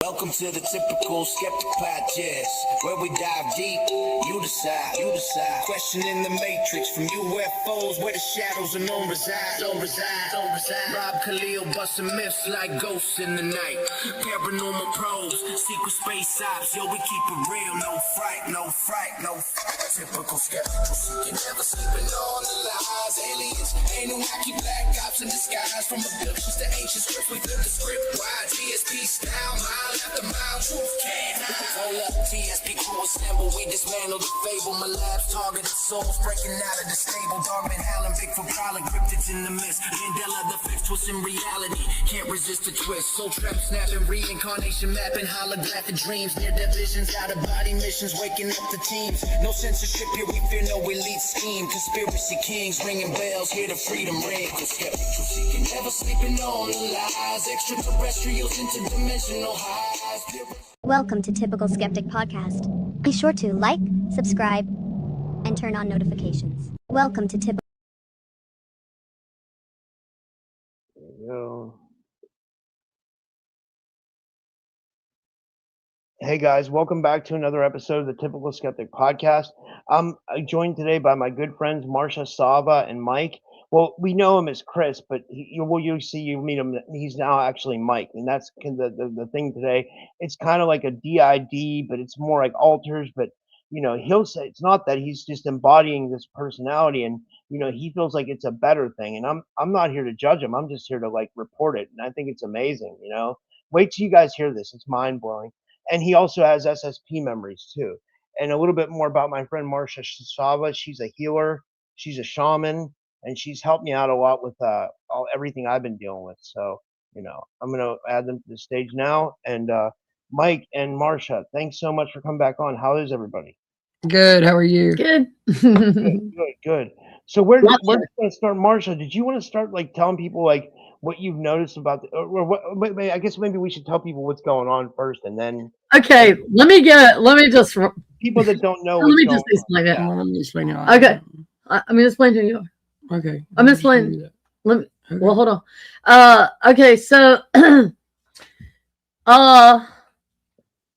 Welcome to the typical Skeptic podcast, where we dive deep, you decide, questioning the matrix, from UFOs, where the shadows unknown reside, Rob Kalil busting myths like ghosts in the night, paranormal probes, secret space ops, yo, we keep it real, no fright, typical skeptical, seeking, never sleeping on the lies, aliens, Anunnaki, black ops in disguise, from abductions to ancient scripts, we flip the script, wide, TSP style, mile after mile, truth can't hide. Hold up, TSP crew assemble, we dismantle the fable, my lab's targeted souls, breaking out of the stable, Darkman howling, Bigfoot prowling, cryptids in the mist, Mandela the fix, twisting reality, can't resist the twist, soul trap snapping, reincarnation mapping, holographic dreams, near-death visions, out-of-body missions, waking up the teams, no censorship here, we fear no elite scheme, conspiracy kings, ringing bells, hear the freedom ring, the skeptic truth seeking, never sleeping on the lies, extraterrestrials, interdimensional highs. Welcome to Typical Skeptic Podcast. Be sure to like, subscribe, and turn on notifications. Welcome to Typical. There you go. Hey guys, welcome back to another episode of the Typical Skeptic Podcast. I'm joined today by my good friends Marcia Sava and Mike. Well, we know him as Chris, but you meet him. He's now actually Mike, and that's the thing today. It's kind of like a DID, but it's more like alters. But he'll say it's not that, he's just embodying this personality, and he feels like it's a better thing. And I'm not here to judge him. I'm just here to like report it, and I think it's amazing. Wait till you guys hear this. It's mind blowing. And he also has SSP memories too. And a little bit more about my friend Marcia Sava. She's a healer. She's a shaman. And she's helped me out a lot with everything I've been dealing with. So, I'm going to add them to the stage now. And Mike and Marcia, thanks so much for coming back on. How is everybody? Good. How are you? Good. Good. So where do you want to start? Marcia, did you want to start like telling people like what you've noticed about I guess maybe we should tell people what's going on first, and then. Okay. Let me just. People that don't know. Let me just explain it. Let me explain it. Okay. I'm going to explain to you. Okay. I'm explaining. Well, hold on. Okay. So,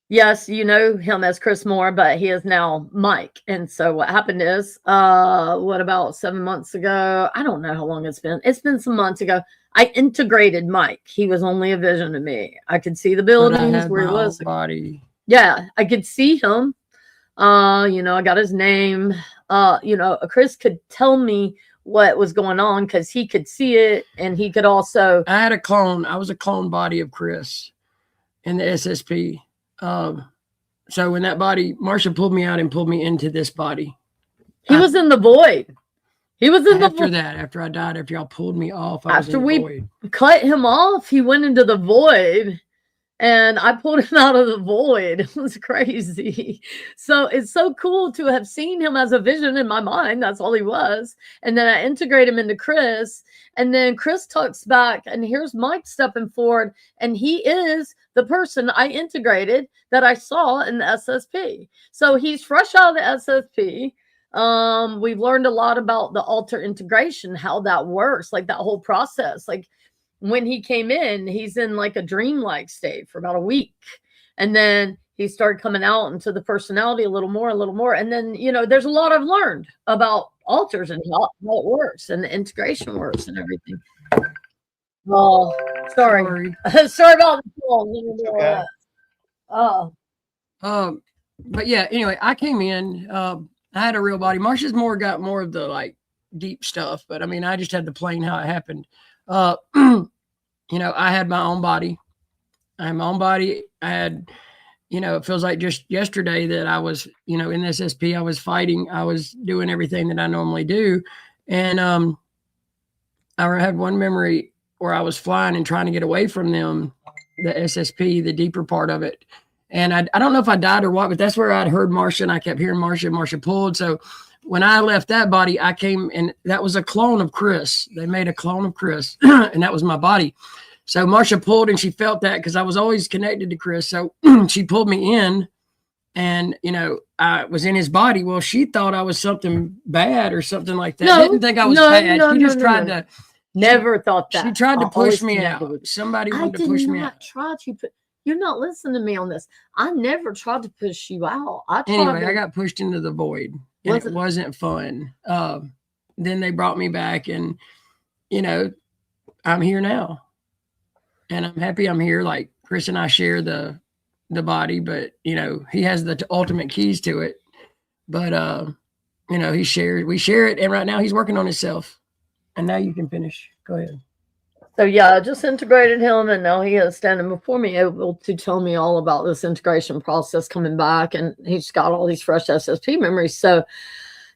yes, you know him as Chris Moore, but he is now Mike. And so what happened is, about 7 months ago? I don't know how long it's been. It's been some months ago. I integrated Mike. He was only a vision to me. I could see the buildings where he was. Body. Yeah, I could see him. I got his name. Chris could tell me what was going on because he could see it, and he could also. I had a clone. I was a clone body of Chris in the SSP. So when that body, Marcia pulled me out and pulled me into this body. He was in the void. He was in after I died, after y'all pulled me off. After we cut him off, he went into the void. And I pulled him out of the void. It was crazy. So it's so cool to have seen him as a vision in my mind. That's all he was. And then I integrate him into Chris. And then Chris talks back, and here's Mike stepping forward. And he is the person I integrated that I saw in the SSP. So he's fresh out of the SSP. We've learned a lot about the alter integration, how that works, like that whole process. Like, when he came in, he's in like a dreamlike state for about a week. And then he started coming out into the personality a little more. And then, there's a lot I've learned about alters and how it works and the integration works and everything. Oh, sorry. Sorry about the phone. Okay. But yeah, anyway, I came in, I had a real body. Marcia's got more of the like deep stuff, but I mean, I just had to plain how it happened. I had my own body. I had my own body. I had, it feels like just yesterday that I was, in this SP, I was fighting. I was doing everything that I normally do. And I had one memory where I was flying and trying to get away from them, the SSP, the deeper part of it. And I don't know if I died or what, but that's where I'd heard Marcia, and I kept hearing Marcia. Marcia pulled. So when I left that body, I came, and that was a clone of Chris. They made a clone of Chris, and that was my body. So Marcia pulled, and she felt that because I was always connected to Chris. So she pulled me in, and, you know, I was in his body. Well, she thought I was something bad or something like that. No, Didn't think I was bad. She just tried to. Never thought that. She tried to I push always me connected out. with you. Somebody I wanted to did push me not out. try to put. You're not listening to me on this. I never tried to push you out. Anyway, I got pushed into the void, and it wasn't fun. Then they brought me back, and, you know, I'm here now, and I'm happy I'm here. Like, Chris and I share the body, but, you know, he has the ultimate keys to it. But you know, we share it, and right now he's working on himself. And now you can finish. Go ahead. So yeah, I just integrated him, and now he is standing before me, able to tell me all about this integration process coming back, and he's got all these fresh SSP memories. So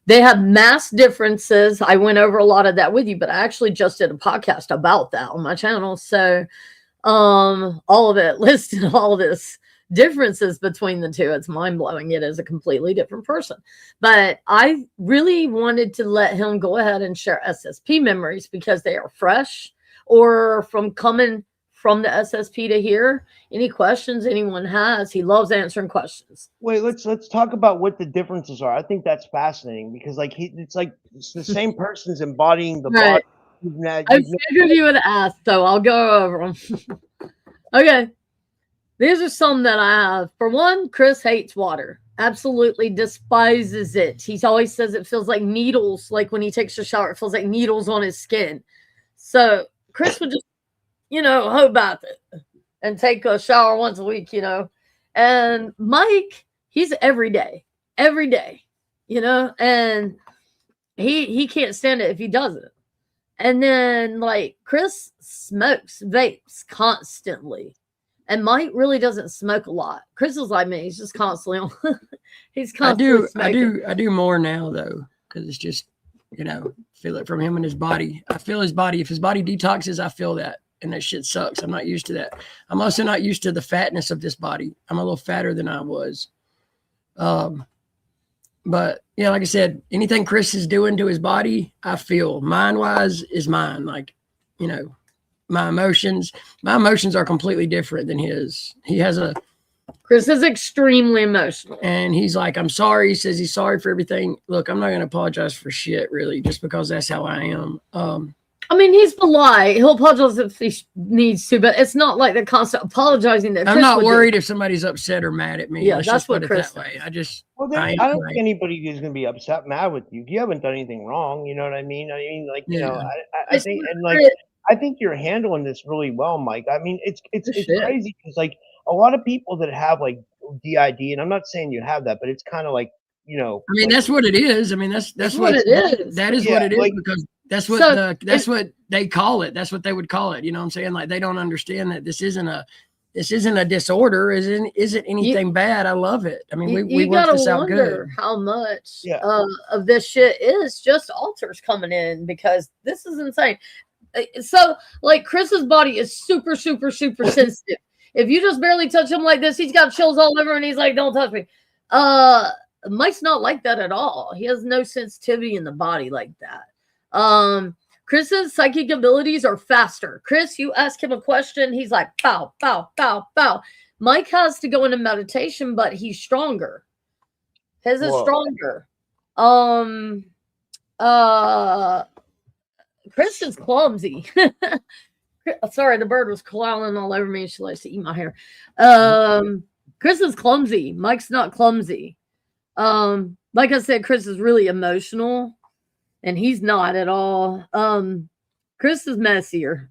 they have mass differences. I went over a lot of that with you, but I actually just did a podcast about that on my channel. So all of it listed all this differences between the two. It's mind-blowing. It is a completely different person. But I really wanted to let him go ahead and share SSP memories because they are fresh, or from coming from the SSP to here. Any questions anyone has, he loves answering questions. Wait, let's talk about what the differences are. I think that's fascinating because it's the same person's embodying the Right. body. I figured you would ask, so I'll go over them. Okay. These are some that I have. For one, Chris hates water. Absolutely despises it. He always says it feels like needles. Like when he takes a shower, it feels like needles on his skin. So Chris would just, you know, hoe bath it and take a shower once a week, you know. And Mike, he's every day, you know, and he can't stand it if he doesn't. And then, like, Chris smokes, vapes constantly. And Mike really doesn't smoke a lot. Chris is like me. He's just constantly on. He's constantly smoking. I do more now, though, because it's just, you know, feel it from him and his body. I feel his body. If his body detoxes, I feel that. And that shit sucks. I'm not used to that. I'm also not used to the fatness of this body. I'm a little fatter than I was. But yeah, like I said, anything Chris is doing to his body, I feel. Mind-wise is mine. Like, you know, my emotions are completely different than his. Chris is extremely emotional. And he's like, I'm sorry. He says he's sorry for everything. Look, I'm not going to apologize for shit, really, just because that's how I am. I mean, he's polite. He'll apologize if he needs to, but it's not like the constant apologizing that Chris I'm not would worried do. if somebody's upset or mad at me. Yeah, Let's that's just what put Chris it that way. I don't think anybody is going to be upset, mad with you. You haven't done anything wrong. You know what I mean? Like, you know, I think, and like, I think you're handling this really well, Mike. I mean, it's crazy because, like, a lot of people that have like DID, and I'm not saying you have that, but it's kind of like, you know, I mean, like, that's what it is. I mean, that's what it is. That is what it is, like, because that's what what they call it. That's what they would call it. You know what I'm saying? Like, they don't understand that this isn't a disorder. Isn't anything bad. I love it. I mean, we work this out good. How much of this shit is just alters coming in, because this is insane. So, like, Chris's body is super, super, super sensitive. If you just barely touch him like this, he's got chills all over, and he's like, "Don't touch me." Mike's not like that at all. He has no sensitivity in the body like that. Chris's psychic abilities are faster. Chris, you ask him a question, he's like, pow, pow, pow, pow. Mike has to go into meditation, but he's stronger. His is stronger. Chris is clumsy. Sorry, the bird was clawing all over me. She likes to eat my hair. Chris is clumsy. Mike's not clumsy. Like I said, Chris is really emotional, and he's not at all. Chris is messier.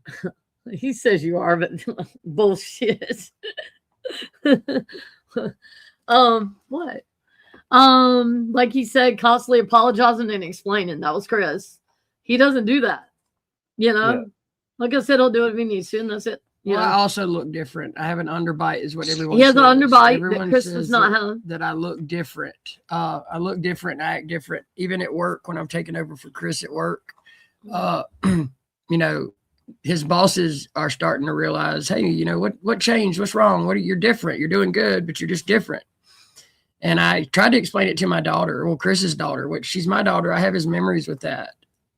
He says you are, but bullshit. What? Like he said, constantly apologizing and explaining. That was Chris. He doesn't do that. You know? Yeah. Like I said, he'll do it if he needs to, and that's it. Well, I also look different. I have an underbite, is what everyone says. He has an underbite that Chris does not have. That I look different. I look different and I act different. Even at work, when I'm taking over for Chris at work, you know, his bosses are starting to realize, hey, you know, what changed? What's wrong? You're different. You're doing good, but you're just different. And I tried to explain it to my daughter, well, Chris's daughter, which she's my daughter. I have his memories with that,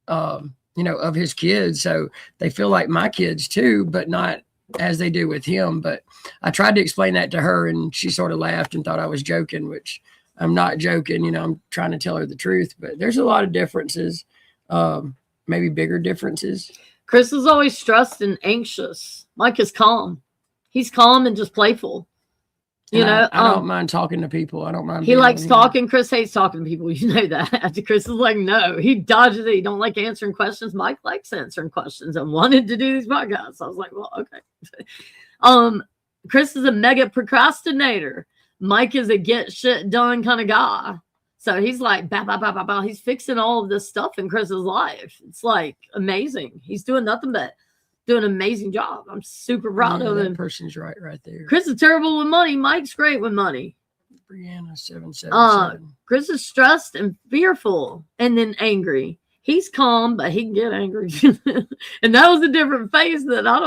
you know, of his kids. So they feel like my kids too, but not as they do with him. But I tried to explain that to her, and she sort of laughed and thought I was joking, which I'm not joking. You know, I'm trying to tell her the truth, but there's a lot of differences, maybe bigger differences. Chris is always stressed and anxious. Mike is calm. He's calm and just playful. You know, I don't mind talking to people. I don't mind. He likes talking. Chris hates talking to people. You know that. Chris is like, no, he dodges it. He don't like answering questions. Mike likes answering questions and wanted to do these podcasts. I was like, well, okay. Chris is a mega procrastinator. Mike is a get shit done kind of guy. So he's like, bah, bah, bah, bah, bah. He's fixing all of this stuff in Chris's life. It's like amazing. He's doing nothing but doing an amazing job. I'm super proud of him. That person's right there. Chris is terrible with money. Mike's great with money. Brianna 777. Chris is stressed and fearful and then angry. He's calm, but he can get angry. And that was a different face that I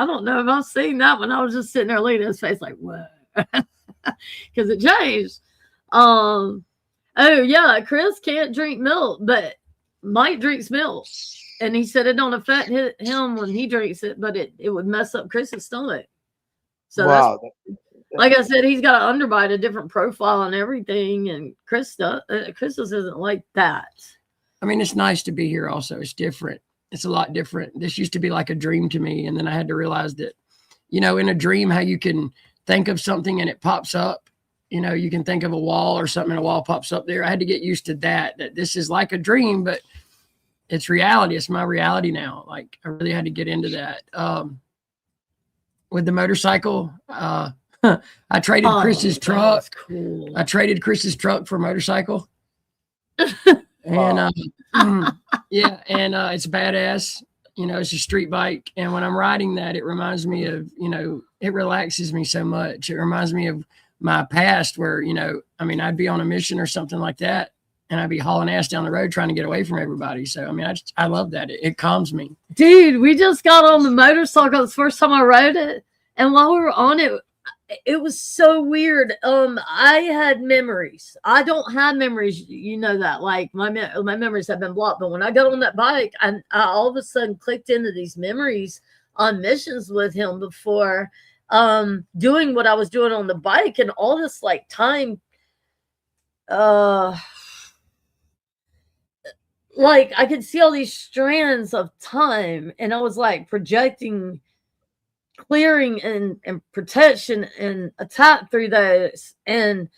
don't know if I've seen that when I was just sitting there looking at his face like, what? Because it changed. Oh yeah, Chris can't drink milk, but Mike drinks milk. And he said it don't affect him when he drinks it, but it would mess up Chris's stomach. So wow. Like I said, he's got an underbite, a different profile and everything. And Chris isn't like that. I mean, it's nice to be here also. It's different. It's a lot different. This used to be like a dream to me. And then I had to realize that, you know, in a dream, how you can think of something and it pops up. You know, you can think of a wall or something and a wall pops up there. I had to get used to that this is like a dream, but it's reality. It's my reality now. Like I really had to get into that. With the motorcycle, I traded Chris's truck. Cool. I traded Chris's truck for a motorcycle. And yeah, and it's badass. You know, it's a street bike. And when I'm riding that, it reminds me of, you know, it relaxes me so much. It reminds me of my past where, you know, I mean, I'd be on a mission or something like that, and I'd be hauling ass down the road trying to get away from everybody. So, I mean, I love that. It calms me. Dude, we just got on the motorcycle. It's the first time I rode it. And while we were on it, it was so weird. I had memories. I don't have memories. You know that. Like, my memories have been blocked. But when I got on that bike, I all of a sudden clicked into these memories on missions with him before doing what I was doing on the bike. And all this, like, time like I could see all these strands of time, and I was like projecting clearing and protection and attack through those, and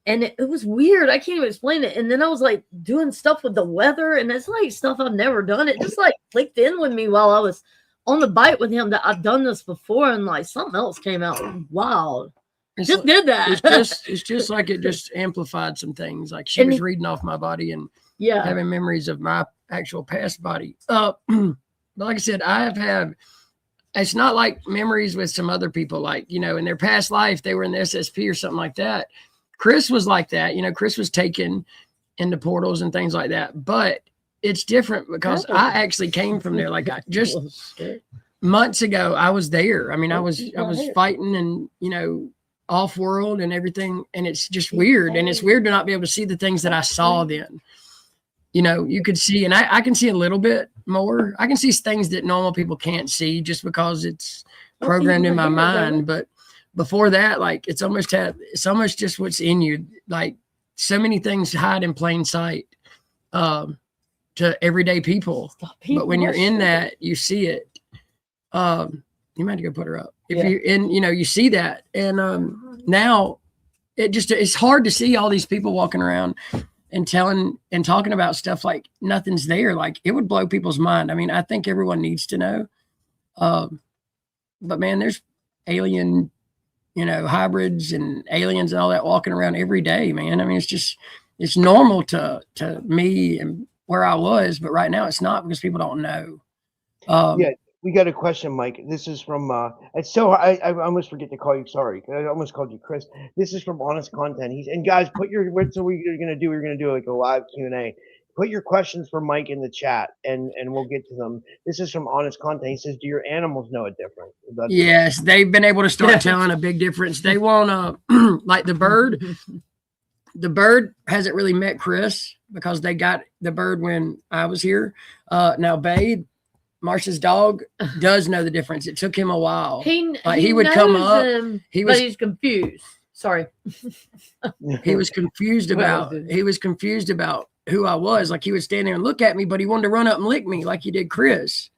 it was weird. I can't even explain it. And then I was like doing stuff with the weather, and it's like stuff I've never done. It just like clicked in with me while I was on the bike with him that I've done this before, and like something else came out wild. Did that. It's just like it just amplified some things. Like she was reading off my body and having memories of my actual past body. But like I said, it's not like memories with some other people, like, you know, in their past life, they were in the SSP or something like that. Chris was like that. You know, Chris was taken into portals and things like that, but it's different because I actually came from there. Like I just months ago, I was there. I mean, I was fighting and, you know, off world and everything. And it's just weird. And it's weird to not be able to see the things that I saw then. You know, you could see, and I can see a little bit more. I can see things that normal people can't see just because it's programmed in my mind. But before that, like it's almost just what's in you. Like so many things hide in plain sight to everyday people. But when you're in that, you see it. You might have to go put her up. If you're in, you know, you see that. And now it's hard to see all these people walking around and telling and talking about stuff like nothing's there. Like it would blow people's mind. I mean, I think everyone needs to know. But man, there's alien, you know, hybrids and aliens and all that walking around every day, man. I mean, it's normal to me and where I was, but right now it's not because people don't know. We got a question, Mike. This is from it's so I almost forget to call you. Sorry, I almost called you Chris. This is from Honest Content. And guys, put your what are you gonna do? We're gonna do like a live Q&A. put your questions for Mike in the chat, and we'll get to them. This is from Honest Content. He says, "Do your animals know a difference?" Yes, they've been able to start telling a big difference. They want like the bird. The bird hasn't really met Chris because they got the bird when I was here. Now Babe, Marcia's dog, does know the difference. It took him a while. He would come knows up. him, He but was he's confused. Sorry. he was confused about who I was. Like he would stand there and look at me, but he wanted to run up and lick me like he did Chris.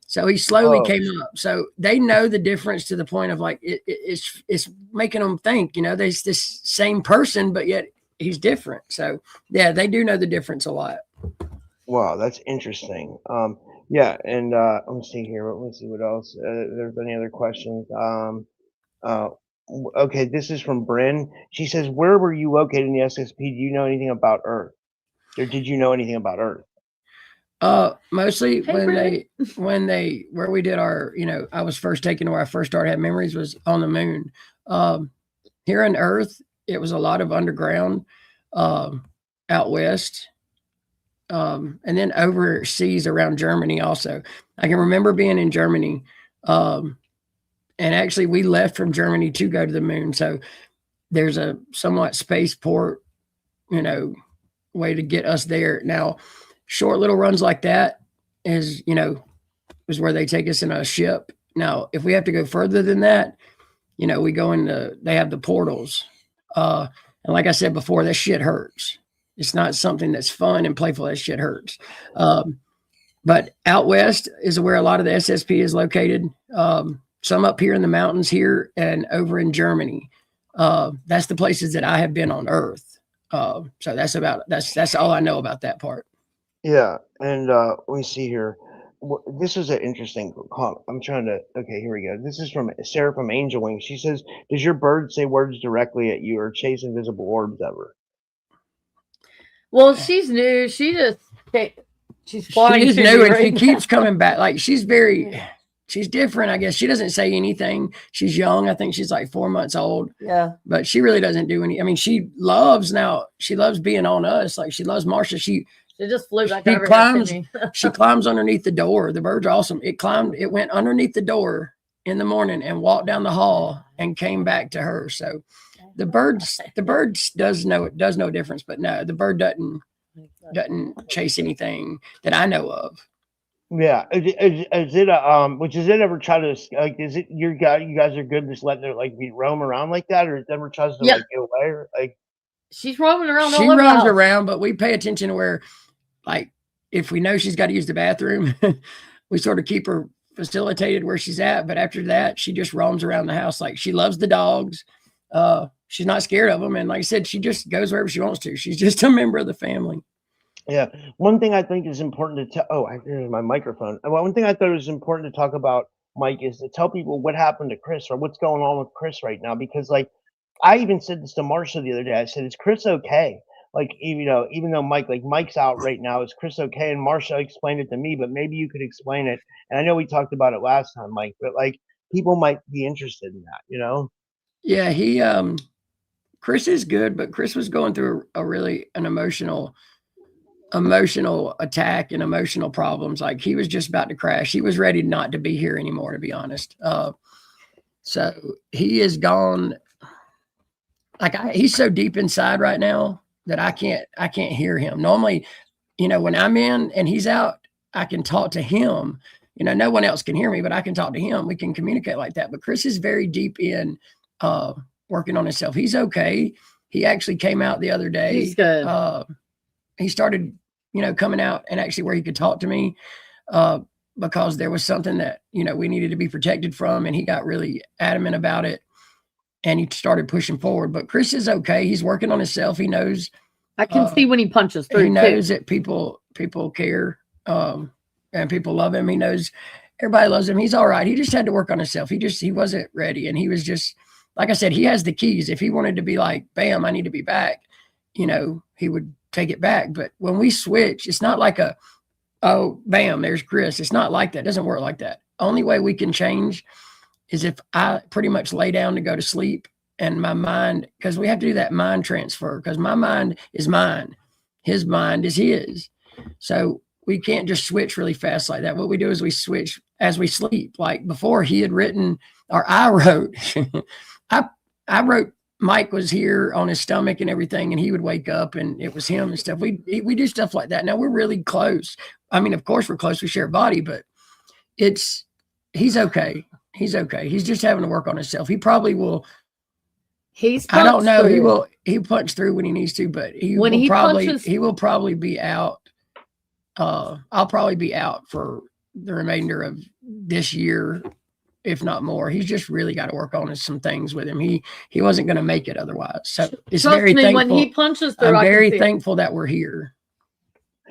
So he slowly came up. So they know the difference to the point of like it's making them think, you know, there's this same person, but yet he's different. So yeah, they do know the difference a lot. Wow, that's interesting. Yeah, and let me see here. Let me see what else. If there's any other questions? Okay, this is from Bryn. She says, "Where were you located in the SSP? Do you know anything about Earth, or did you know anything about Earth?" Mostly Hey, where we did our, you know, I was first taken where I first started having memories was on the moon. Here on Earth, it was a lot of underground, out west, and then overseas around Germany also. I can remember being in Germany, and actually we left from Germany to go to the moon. So there's a somewhat spaceport, you know, way to get us there. Now, short little runs like that is where they take us in a ship. Now, if we have to go further than that, you know, we go they have the portals. And like I said before, that shit hurts. It's not something that's fun and playful. That shit hurts. But out west is where a lot of the SSP is located. Some up here in the mountains here and over in Germany. That's the places that I have been on Earth. So that's all I know about that part. Yeah, and let me see here. This is an interesting comment. I'm trying to. Okay, here we go. This is from Sarah from Angel Wing. She says, "Does your bird say words directly at you or chase invisible orbs ever?" Well, she's new. She's flying. She is to new me and right she now. keeps coming back. Like she's different, I guess. She doesn't say anything. She's young. I think she's like 4 months old. Yeah. But she really doesn't do any. I mean, she loves being on us. Like she loves Marcia. She just flew back she over climbs, here to me. she climbs underneath the door. The bird's awesome. It went underneath the door in the morning and walked down the hall and came back to her. So the bird does know difference, but no, the bird doesn't chase anything that I know of. Yeah, is it does it ever try to like? Is it you guys are good just letting it like be roam around like that, or it ever tries to like get away or like? She's roaming around. She roams around, but we pay attention to where, like, if we know she's got to use the bathroom, we sort of keep her facilitated where she's at. But after that, she just roams around the house. Like she loves the dogs. She's not scared of them, and like I said, she just goes wherever she wants to. She's just a member of the family. Yeah, one thing I think is important to tell. Oh, here's my microphone. One thing I thought was important to talk about, Mike, is to tell people what happened to Chris or what's going on with Chris right now. Because, like, I even said this to Marcia the other day. I said, "Is Chris okay?" Like, even though Mike's out right now, is Chris okay? And Marcia explained it to me, but maybe you could explain it. And I know we talked about it last time, Mike, but like people might be interested in that, you know? Yeah, Chris is good, but Chris was going through an emotional attack and emotional problems. Like he was just about to crash. He was ready not to be here anymore, to be honest. So he is gone. Like he's so deep inside right now that I can't hear him. Normally, you know, when I'm in and he's out, I can talk to him. You know, no one else can hear me, but I can talk to him. We can communicate like that. But Chris is very deep in working on himself. He's okay. He actually came out the other day. He's good. He started, you know, coming out and actually where he could talk to me because there was something that, you know, we needed to be protected from. And he got really adamant about it. And he started pushing forward. But Chris is okay. He's working on himself. He knows. I can see when he punches through. He knows that people care and people love him. He knows everybody loves him. He's all right. He just had to work on himself. He wasn't ready. And he was just, like I said, he has the keys. If he wanted to be like, bam, I need to be back, you know, he would take it back. But when we switch, it's not like oh, bam, there's Chris. It's not like that. It doesn't work like that. Only way we can change is if I pretty much lay down to go to sleep and my mind, because we have to do that mind transfer, because my mind is mine. His mind is his. So we can't just switch really fast like that. What we do is we switch as we sleep. Like before he had written, or I wrote, I wrote, Mike was here on his stomach and everything, and he would wake up and it was him and stuff. We do stuff like that. Now we're really close. I mean, of course we're close. We share a body, but he's okay. He's okay. He's just having to work on himself. He probably will. I don't know. Through. He'll punch through when he needs to, but he will probably be out. I'll probably be out for the remainder of this year, if not more. He's just really got to work on some things with him. He wasn't going to make it otherwise. So it's very thankful. When he punches through, I'm very thankful that we're here.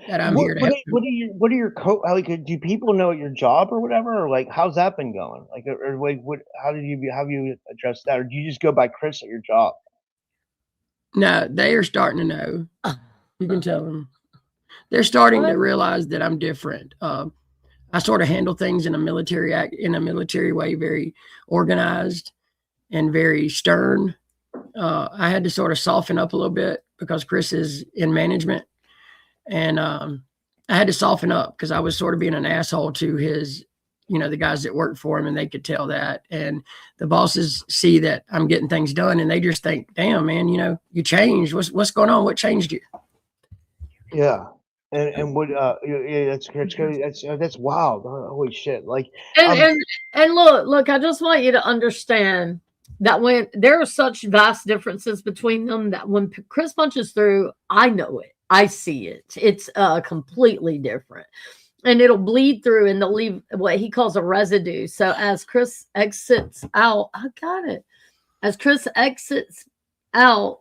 That I'm here to help. What are your like? Do people know your job or whatever, or like how's that been going? Like, or like how have you addressed that, or do you just go by Chris at your job? No, they are starting to know. You can tell them. They're starting to realize that I'm different. I sort of handle things in a military way, very organized and very stern. I had to sort of soften up a little bit because Chris is in management. And I had to soften up because I was sort of being an asshole to his, the guys that worked for him, and they could tell that. And the bosses see that I'm getting things done, and they just think, damn, man, you changed. What's going on? What changed you? Yeah. And what that's wild. Holy shit. Like, and look, I just want you to understand that when there are such vast differences between them, that when Chris punches through, I know it. I see it. It's completely different, and it'll bleed through, and they'll leave what he calls a residue. So as Chris exits out, As Chris exits out,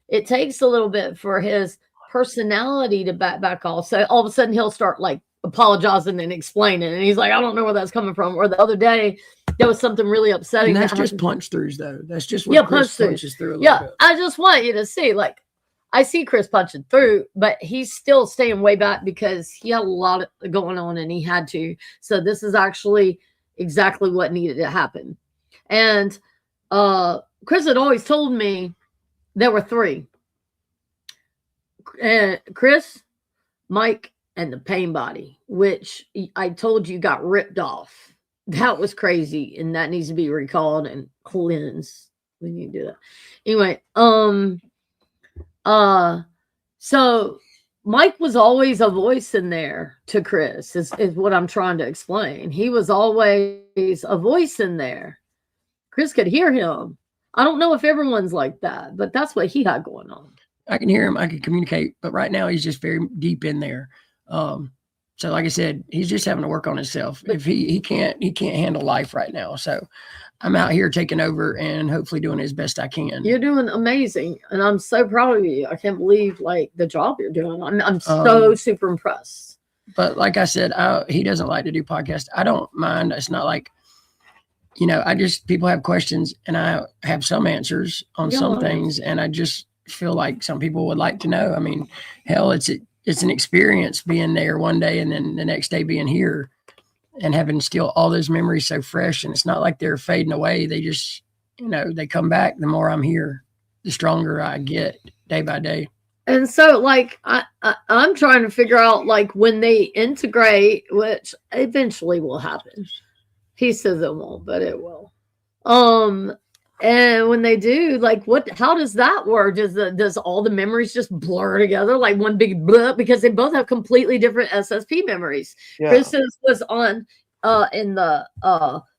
it takes a little bit for his personality to back off. So all of a sudden he'll start like apologizing and explaining, and he's like, I don't know where that's coming from. Or the other day there was something really upsetting. And that's just punch throughs though. That's just what Chris punches through a little bit. I just want you to see, like, I see Chris punching through, but he's still staying way back because he had a lot going on and he had to. So this is actually exactly what needed to happen. And Chris had always told me there were three. Chris, Mike, and the pain body, which I told you got ripped off. That was crazy, and that needs to be recalled and cleansed. We need to do that. Anyway, so Mike was always a voice in there to Chris, is what I'm trying to explain. He was always a voice in there. Chris could hear him. I don't know if everyone's like that, but that's what he had going on. I can hear him. I can communicate, but right now he's just very deep in there. So like I said, he's just having to work on himself. If he can't handle life right now. So I'm out here taking over and hopefully doing as best I can. You're doing amazing, and I'm so proud of you. I can't believe like the job you're doing. I'm so super impressed. But like I said, he doesn't like to do podcasts. I don't mind. It's not like, people have questions and I have some answers on some things, and I just feel like some people would like to know. I mean, hell, it's an experience being there one day and then the next day being here and having still all those memories so fresh. And it's not like they're fading away. They just, they come back. The more I'm here, the stronger I get day by day. And so like, I'm trying to figure out like when they integrate, which eventually will happen. He says it won't, but it will. And when they do, like, how does that work? Does all the memories just blur together like one big blur? Because they both have completely different SSP memories. Yeah. Chris's was on in the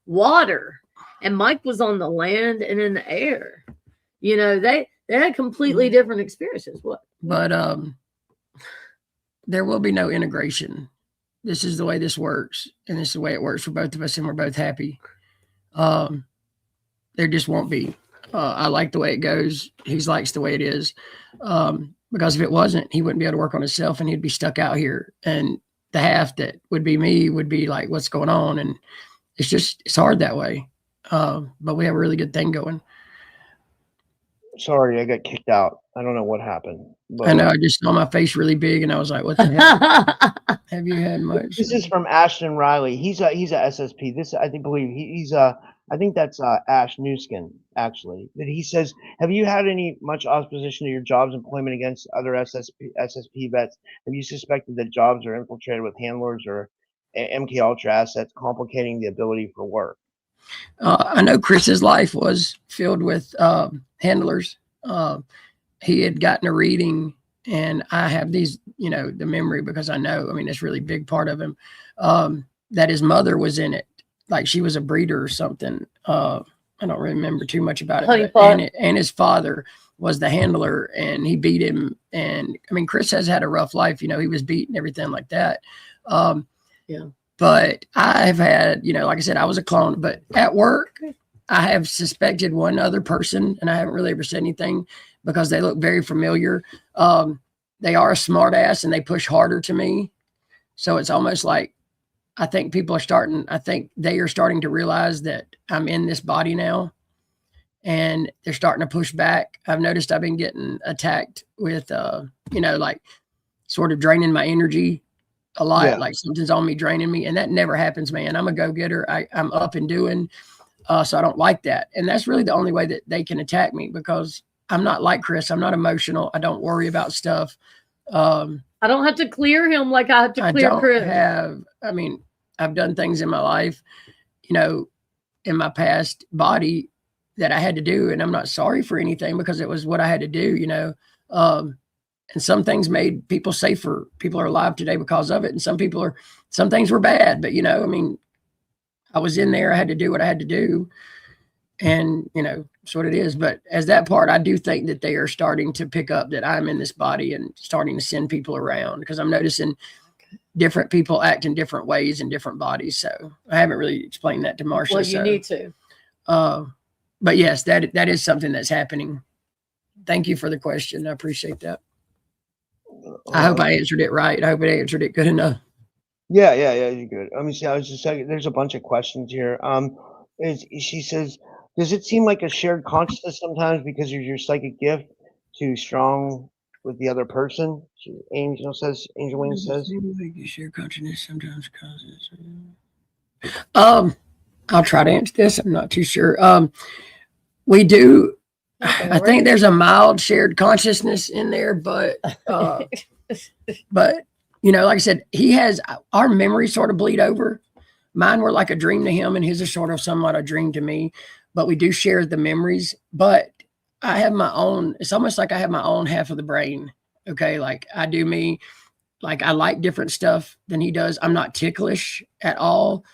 water, and Mike was on the land and in the air. They had completely different experiences. But there will be no integration. This is the way this works, and this is the way it works for both of us, and we're both happy. There just won't be. I like the way it goes. He likes the way it is. Because if it wasn't, he wouldn't be able to work on himself, and he'd be stuck out here. And the half that would be me would be like, what's going on? And it's hard that way. But we have a really good thing going. Sorry, I got kicked out. I don't know what happened. But I know. I just saw my face really big, and I was like, what the hell? Have you had much? This is from Ashton Riley. He's a SSP. I believe he's I think that's Ash Newskin, actually. That he says, have you had any much opposition to your job's employment against other SSP vets? Have you suspected that jobs are infiltrated with handlers or MK Ultra assets, complicating the ability for work? I know Chris's life was filled with handlers. He had gotten a reading, and I have these, the memory, because I know, it's a really big part of him, that his mother was in it. Like she was a breeder or something. I don't remember too much about it. And his father was the handler, and he beat him. And Chris has had a rough life. He was beaten, everything like that. Yeah. But I have had, like I said, I was a clone, but at work, I have suspected one other person, and I haven't really ever said anything because they look very familiar. They are a smart ass and they push harder to me. So it's almost like, I think they are starting to realize that I'm in this body now, and they're starting to push back. I've noticed I've been getting attacked with, like sort of draining my energy a lot. Yeah. Like something's on me, draining me. And that never happens, man. I'm a go-getter. I'm up and doing. So I don't like that. And that's really the only way that they can attack me, because I'm not like Chris. I'm not emotional. I don't worry about stuff. I don't have to clear him like I have to clear Chris. I've done things in my life, in my past body that I had to do. And I'm not sorry for anything, because it was what I had to do, and some things made people safer. People are alive today because of it. And some things were bad, but I was in there. I had to do what I had to do. And, it's what it is. But as that part, I do think that they are starting to pick up that I'm in this body and starting to send people around, because I'm noticing different people act in different ways in different bodies. So I haven't really explained that to Marcia. Well, you need to. But yes, that is something that's happening. Thank you for the question. I appreciate that. I hope I answered it right. I hope I answered it good enough. Yeah, you're good. Let me see. I was just saying, there's a bunch of questions here. She says, does it seem like a shared consciousness sometimes because of your psychic gift too strong with the other person? Angel Wing says. Like shared consciousness sometimes causes. I'll try to answer this. I'm not too sure. We do. I think there's a mild shared consciousness in there, but like I said, he has our memories sort of bleed over. Mine were like a dream to him, and his are sort of somewhat a dream to me. But we do share the memories. But I have my own. It's almost like I have my own half of the brain. Okay, like I do me. Like I like different stuff than he does. I'm not ticklish at all.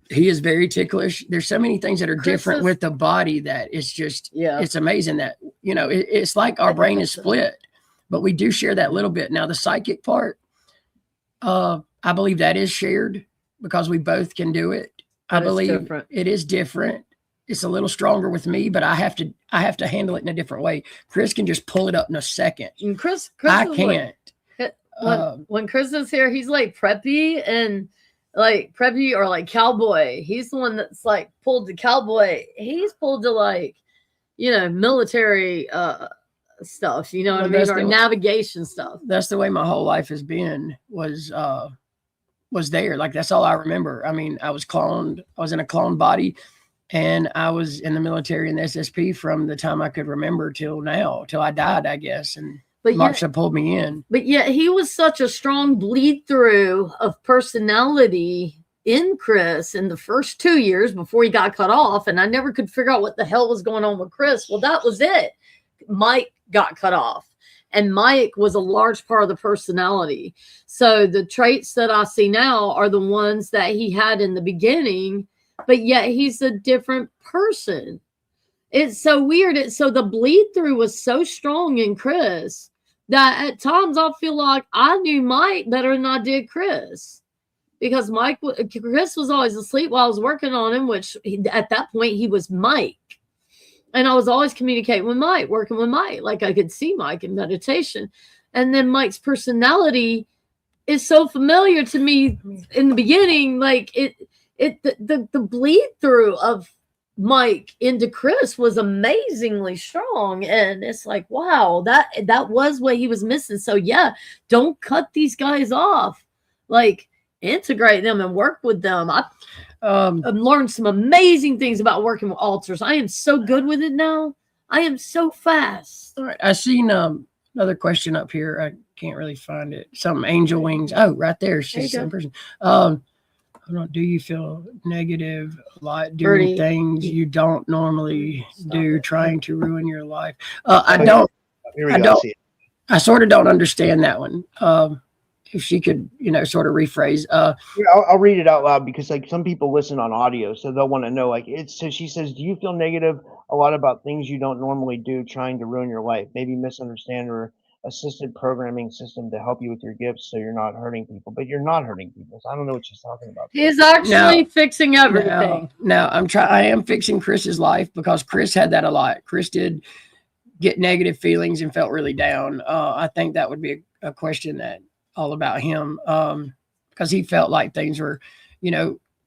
He is very ticklish. There's so many things that are different with the body that it's just, it's amazing that, it's like our brain is split, but we do share that little bit. Now the psychic part, I believe that is shared because we both can do it. I believe it is different. It's a little stronger with me, but I have to handle it in a different way. Chris can just pull it up in a second. And Chris I can't. When Chris is here, he's like preppy or like cowboy. He's the one that's like pulled to cowboy. He's pulled to like, military stuff, or navigation stuff. That's the way my whole life has been, was there. Like, that's all I remember. I was cloned. I was in a cloned body, and I was in the military and the SSP from the time I could remember till now, till I died, I guess. And Marcia pulled me in. But yet he was such a strong bleed through of personality in Chris in the first 2 years before he got cut off. And I never could figure out what the hell was going on with Chris. Well, that was it. Mike got cut off. And Mike was a large part of the personality. So the traits that I see now are the ones that he had in the beginning, but yet he's a different person. It's so weird. So the bleed through was so strong in Chris that at times I feel like I knew Mike better than I did Chris, because Chris was always asleep while I was working on him, which at that point he was Mike. And I was always communicating with Mike, working with Mike. Like I could see Mike in meditation. And then Mike's personality is so familiar to me in the beginning. Like the bleed through of Mike into Chris was amazingly strong. And it's like, wow, that was what he was missing. So yeah, don't cut these guys off. Like, integrate them and work with them. I've learned some amazing things about working with altars. I am so good with it now. I am so fast. All right. I seen another question up here. I can't really find it. Some angel wings. Oh, right there. She's the same person. Hold on. Do you feel negative a lot doing Bernie, things you don't normally do, trying to ruin your life? I don't. Here we I go. don't. See it. I sort of don't understand that one. If she could, sort of rephrase. Yeah, I'll read it out loud because like some people listen on audio, so they'll want to know. Like it's so she says, do you feel negative a lot about things you don't normally do, trying to ruin your life? Maybe misunderstand or assisted programming system to help you with your gifts, so you're not hurting people. But you're not hurting people. So I don't know what she's talking about. He's actually fixing everything. Now I am fixing Chris's life because Chris had that a lot. Chris did get negative feelings and felt really down. I think that would be a question that all about him, because he felt like things were,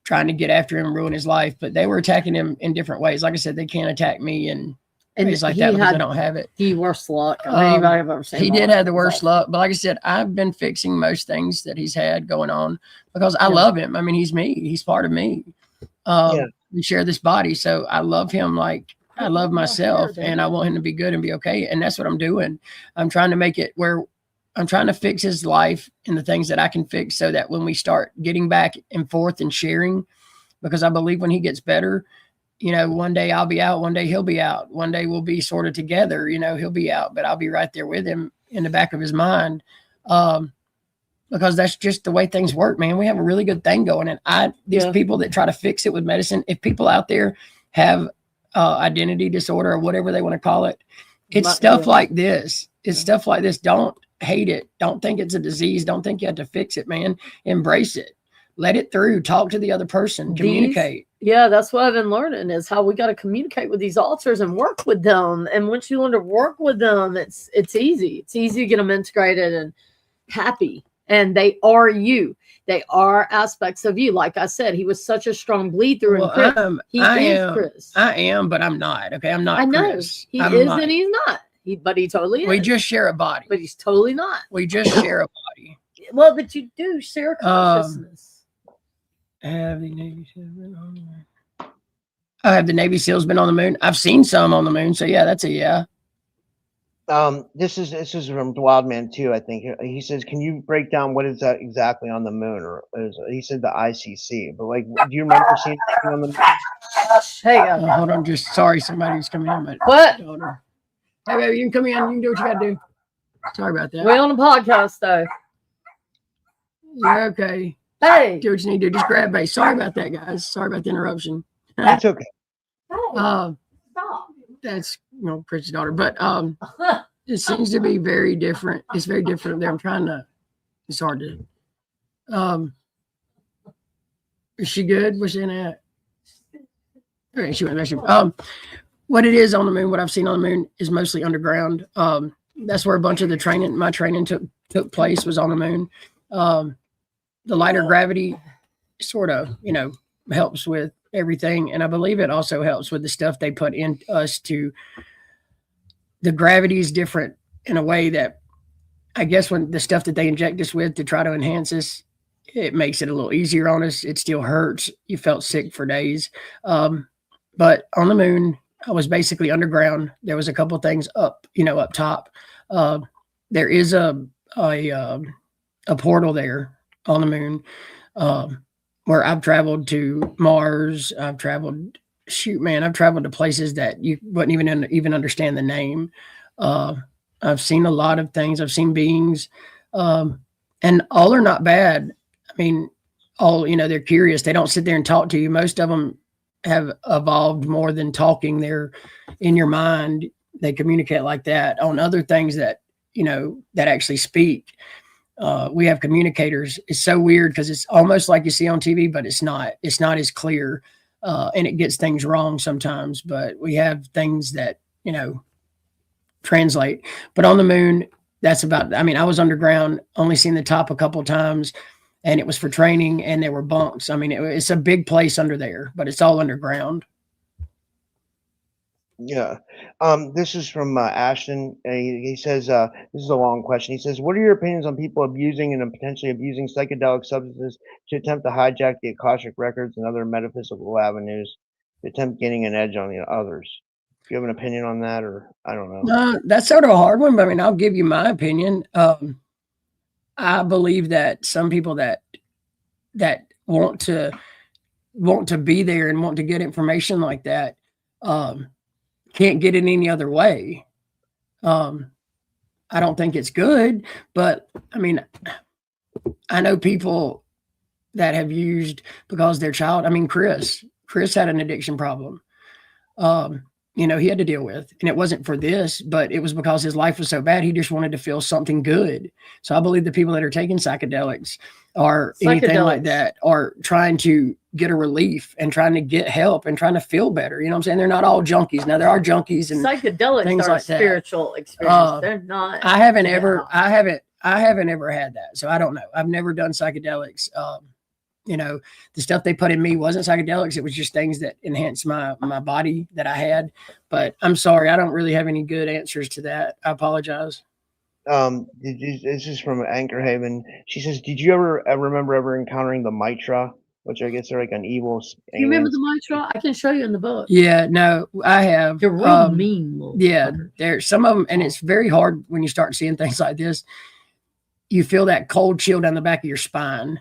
trying to get after him, ruin his life, but they were attacking him in different ways. Like I said, they can't attack me and ways like that because I don't have it. The worst luck anybody I've ever seen. He did have the worst luck, but like I said, I've been fixing most things that he's had going on because I love him. I mean, he's me. He's part of me. We share this body, so I love him like I love myself, and I want him to be good and be okay. And that's what I'm doing. I'm trying to make it where I'm trying to fix his life and the things that I can fix so that when we start getting back and forth and sharing, because I believe when he gets better, one day I'll be out, one day he'll be out, one day we'll be sort of together, he'll be out, but I'll be right there with him in the back of his mind. Because that's just the way things work, man. We have a really good thing going. And these people that try to fix it with medicine, if people out there have identity disorder or whatever they want to call it, it's stuff like this. It's stuff like this. Don't hate it. Don't think it's a disease. Don't think you have to fix it, man. Embrace it. Let it through. Talk to the other person. Communicate. That's what I've been learning is how we got to communicate with these altars and work with them. And once you learn to work with them, it's easy. It's easy to get them integrated and happy. And they are you. They are aspects of you. Like I said, he was such a strong bleed through. Well, Chris. I am, but I'm not. Okay, I'm not. I know Chris. he is, and he's not. But he totally is. We just share a body. But he's totally not. We just share a body. Well, but you do share consciousness. Have the Navy SEALs been on the moon? Have the Navy SEALs been on the moon? I've seen some on the moon, so yeah, that's a yeah. This is from Wildman too. I think he says, "Can you break down what is that exactly on the moon?" Or he said the ICC, but like, do you remember seeing anything on the moon? Hey, hold on, just sorry, somebody's coming in. But what? Hey, baby, you can come in. You can do what you got to do. Sorry about that. We're on a podcast, though. Yeah, okay. Hey. Do what you need to do. Just grab base. Sorry about that, guys. Sorry about the interruption. That's okay. Stop. That's Chris's daughter, but it seems to be very different. It's very different there. I'm trying to. It's hard to. Is she good? Where's she at? Okay, she went back. What it is on the moon, what I've seen on the moon is mostly underground. That's where a bunch of my training took place was on the moon. The lighter gravity sort of, helps with everything. And I believe it also helps with the stuff they put in us the gravity is different in a way that I guess when the stuff that they inject us with to try to enhance us, it makes it a little easier on us. It still hurts. You felt sick for days. But on the moon, I was basically underground. There was a couple of things up top. There is a portal there on the moon where I've traveled to Mars. I've traveled to places that you wouldn't even understand the name. I've seen a lot of things. I've seen beings, and all are not bad. I mean, all, they're curious. They don't sit there and talk to you. Most of them have evolved more than talking. They're in your mind. They communicate like that. On other things that actually speak, we have communicators. It's so weird because it's almost like you see on TV, but it's not as clear, and it gets things wrong sometimes. But we have things that translate. But on the moon, that's about. I mean, I was underground, only seen the top a couple of times. And it was for training, and there were bunks. I mean, it's a big place under there, but it's all underground. Yeah. This is from Ashton. He says, this is a long question. He says, what are your opinions on people abusing and potentially abusing psychedelic substances to attempt to hijack the Akashic records and other metaphysical avenues to attempt gaining an edge on the others? Do you have an opinion on that, or I don't know? No, that's sort of a hard one, but I mean, I'll give you my opinion. I believe that some people that want to be there and want to get information like that can't get it any other way. I don't think it's good, but I mean, I know people that have used because their child. I mean, Chris had an addiction problem. He had to deal with, and it wasn't for this, but it was because his life was so bad. He just wanted to feel something good. So I believe the people that are taking psychedelics or anything like that are trying to get a relief and trying to get help and trying to feel better. You know what I'm saying? They're not all junkies. Now there are junkies and psychedelics things are like that. spiritual experience. They're not. I haven't ever had that. So I don't know. I've never done psychedelics. The stuff they put in me wasn't psychedelics. It was just things that enhanced my body that I had. But I'm sorry, I don't really have any good answers to that. I apologize. This is from Anchor Haven. She says, did you ever remember encountering the Mitra, which I guess are like an evil? You remember the Mitra? I can show you in the book. Yeah, no, I have. They're real mean. Yeah, there's some of them, and it's very hard when you start seeing things like this. You feel that cold chill down the back of your spine.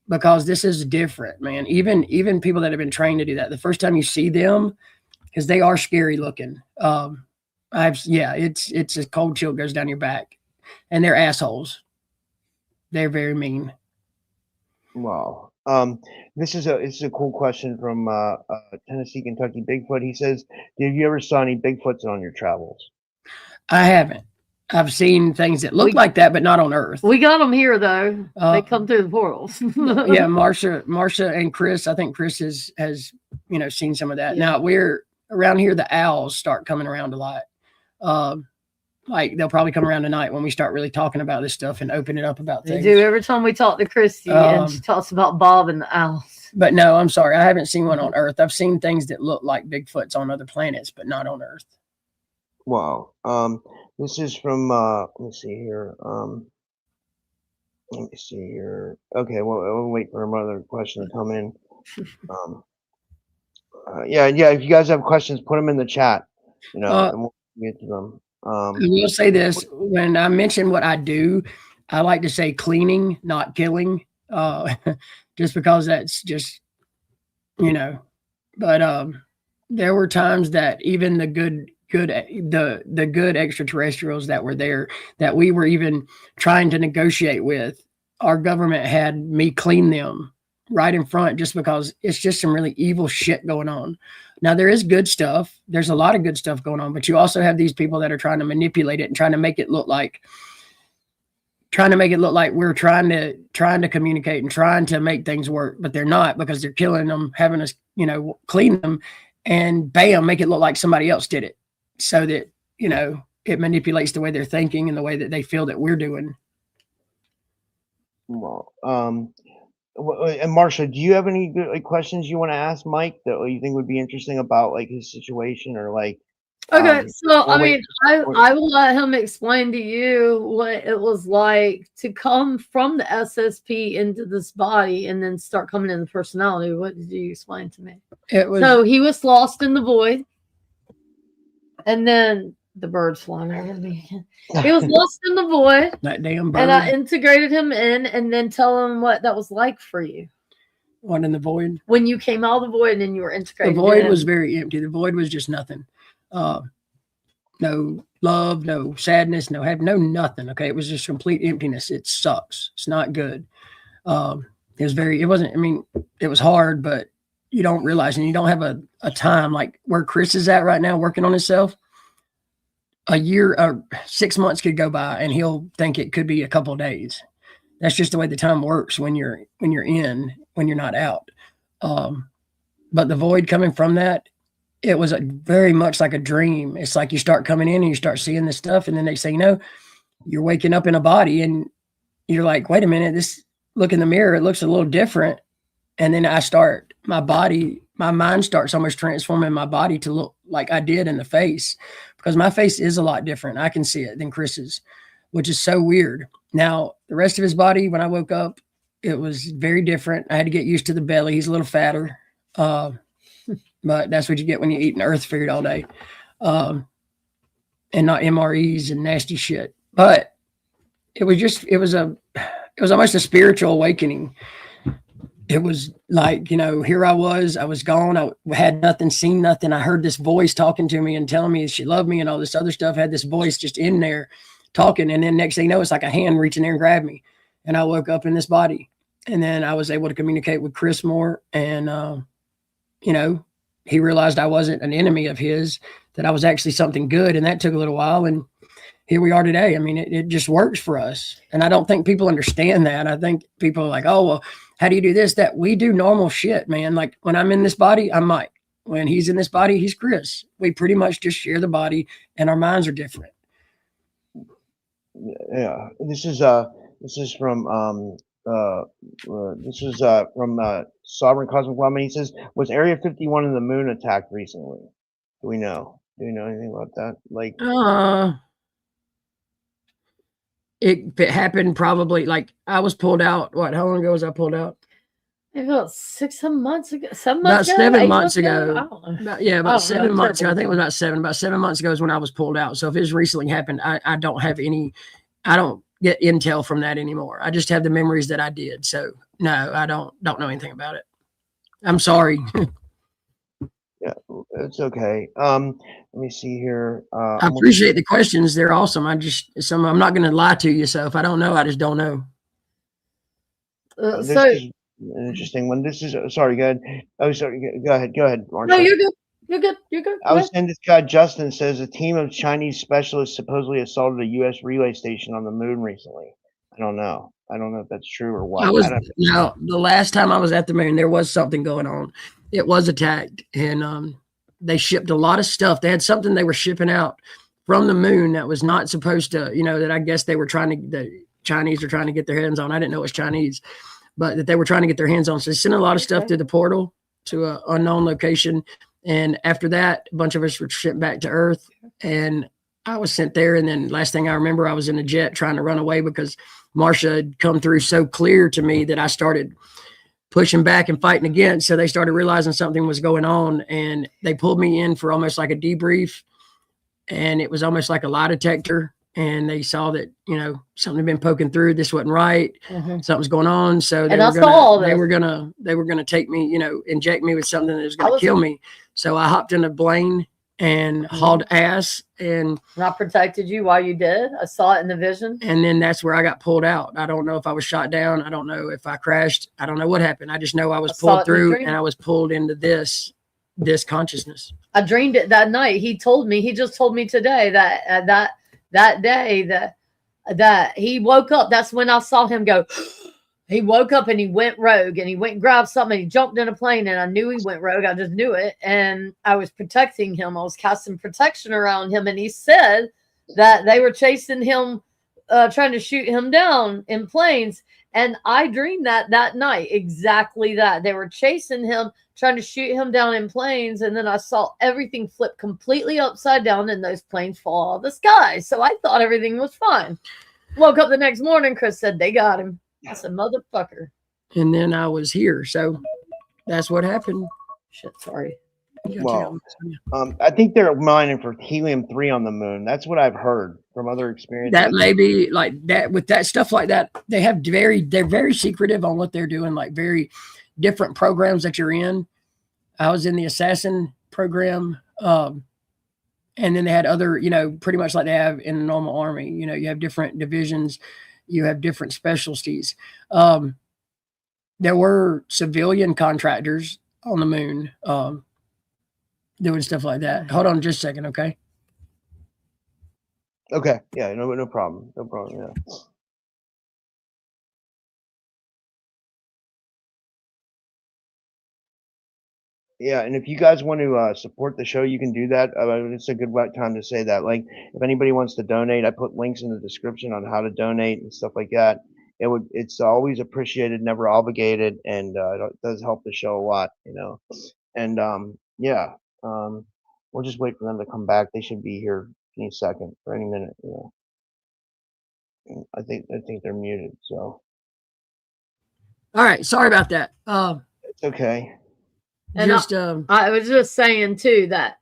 Because this is different, man. Even people that have been trained to do that, the first time you see them, because they are scary looking. It's a cold chill goes down your back, and they're assholes. They're very mean. Wow. This is a cool question from Tennessee, Kentucky Bigfoot. He says, "Have you ever saw any Bigfoots on your travels?" I haven't. I've seen things that look like that, but not on Earth. We got them here, though. They come through the portals. Yeah, Marcia, and Chris. I think Chris has seen some of that. Yeah. Now we're around here. The owls start coming around a lot. Like they'll probably come around tonight when we start really talking about this stuff and open it up about things. They do every time we talk to Christy, and she talks about Bob and the owls. But no, I'm sorry, I haven't seen one on Earth. I've seen things that look like Bigfoots on other planets, but not on Earth. Wow. This is from let me see here. Okay, well, we'll wait for another question to come in. Yeah. If you guys have questions, put them in the chat. And we'll get to them. I will say this: when I mention what I do, I like to say cleaning, not killing, just because that's just But there were times that even the good extraterrestrials that were there, that we were even trying to negotiate with, our government had me clean them right in front, just because it's just some really evil shit going on. Now there is good stuff. There's a lot of good stuff going on, but you also have these people that are trying to manipulate it and trying to make it look like we're trying to communicate and trying to make things work, but they're not, because they're killing them, having us, clean them, and bam, make it look like somebody else did it. So that, it manipulates the way they're thinking and the way that they feel that we're doing. Well, and Marcia, do you have any good questions you want to ask Mike that you think would be interesting about his situation, or Okay, so I will let him explain to you what it was like to come from the SSP into this body and then start coming in the personality. What did you explain to me? So he was lost in the void. And then the bird's flying over me. He was lost in the void. That damn bird. And I integrated him in, and then tell him what that was like for you. What, in the void? When you came out of the void and then you were integrated. The void was very empty. The void was just nothing. No love, no sadness, no nothing. Okay. It was just complete emptiness. It sucks. It's not good. It was hard, but you don't realize, and you don't have a time like where Chris is at right now, working on himself. A year, 6 months could go by and he'll think it could be a couple of days. That's just the way the time works when you're not out. But the void coming from that, it was very much like a dream. It's like you start coming in and you start seeing this stuff, and then they say, you're waking up in a body, and you're like, wait a minute, look in the mirror, it looks a little different. And then my body my mind starts almost transforming my body to look like I did in the face, because my face is a lot different. I can see it than Chris's, which is so weird. Now, the rest of his body, when I woke up, it was very different. I had to get used to the belly. He's a little fatter. But that's what you get when you eat an earth food all day. And not MREs and nasty shit. But it was almost a spiritual awakening. It was like, here I was gone. I had nothing, seen nothing. I heard this voice talking to me and telling me she loved me and all this other stuff. I had this voice just in there talking. And then next thing you know, it's like a hand reaching there and grabbed me. And I woke up in this body. And then I was able to communicate with Chris more. And, he realized I wasn't an enemy of his, that I was actually something good. And that took a little while. And here we are today. I mean, it just works for us. And I don't think people understand that. I think people are like, oh, well, how do you do this? That we do normal shit, man. Like when I'm in this body, I'm Mike. When he's in this body, he's Chris. We pretty much just share the body and our minds are different. Yeah. This is from Sovereign Cosmic Woman. He says, was Area 51 in the moon attacked recently? Do we know anything about that? Like, it happened probably, like I was pulled out. What? How long ago was I pulled out? Maybe about 7 months ago. About 7 months ago. About 7 months ago. I think it was about 7 months ago is when I was pulled out. So if it's recently happened, I don't have any. I don't get intel from that anymore. I just have the memories that I did. So no, I don't know anything about it. I'm sorry. Yeah, it's okay. Let me see here. I appreciate the questions. They're awesome. I'm not going to lie to you. So if I don't know, I just don't know. This is an interesting one. This is sorry. Go ahead. Oh, sorry. Go ahead, Marcia. No, you're good. You're good. I was saying this guy Justin says a team of Chinese specialists supposedly assaulted a U.S. relay station on the moon recently. I don't know if that's true or what. The last time I was at the moon, there was something going on. It was attacked, and they shipped a lot of stuff. They had something they were shipping out from the moon that was not supposed to, that I guess the Chinese are trying to get their hands on. I didn't know it was Chinese, but that they were trying to get their hands on. So they sent a lot of stuff through the portal to an unknown location. And after that, a bunch of us were shipped back to Earth, and I was sent there. And then last thing I remember, I was in a jet trying to run away because Marcia had come through so clear to me that I started pushing back and fighting against. So they started realizing something was going on, and they pulled me in for almost like a debrief. And it was almost like a lie detector. And they saw that, something had been poking through. This wasn't right. Mm-hmm. Something's going on. So they were gonna take me, inject me with something that was gonna kill me. So I hopped in a plane and hauled ass, and I protected you while you did. I saw it in the vision. And then that's where I got pulled out. I don't know if I was shot down. I don't know if I crashed. I don't know what happened. I just know I was pulled through, and I was pulled into this consciousness. I dreamed it that night. He just told me today that day that he woke up. That's when I saw him go. He woke up and he went rogue, and he went and grabbed something. And he jumped in a plane, and I knew he went rogue. I just knew it. And I was protecting him. I was casting protection around him. And he said that they were chasing him, trying to shoot him down in planes. And I dreamed that night, exactly that. They were chasing him, trying to shoot him down in planes. And then I saw everything flip completely upside down, and those planes fall out of the sky. So I thought everything was fine. Woke up the next morning, Chris said, they got him. I said, motherfucker. And then I was here. So that's what happened. Shit, sorry. Well, I think they're mining for helium-3 on the moon. That's what I've heard from other experiences. That may be like that with that stuff like that. They're very secretive on what they're doing, like very different programs that you're in. I was in the assassin program. And then they had other, pretty much like they have in the normal army. You have different divisions. You have different specialties. There were civilian contractors on the moon doing stuff like that. Hold on just a second, okay? Okay. Yeah, no problem. No problem, yeah. Yeah, and if you guys want to support the show, you can do that. It's a good time to say that. Like, if anybody wants to donate, I put links in the description on how to donate and stuff like that. It's always appreciated, never obligated, and it does help the show a lot. And yeah, we'll just wait for them to come back. They should be here any second or any minute. I think they're muted, so All right, sorry about that. it's okay. And I was just saying too that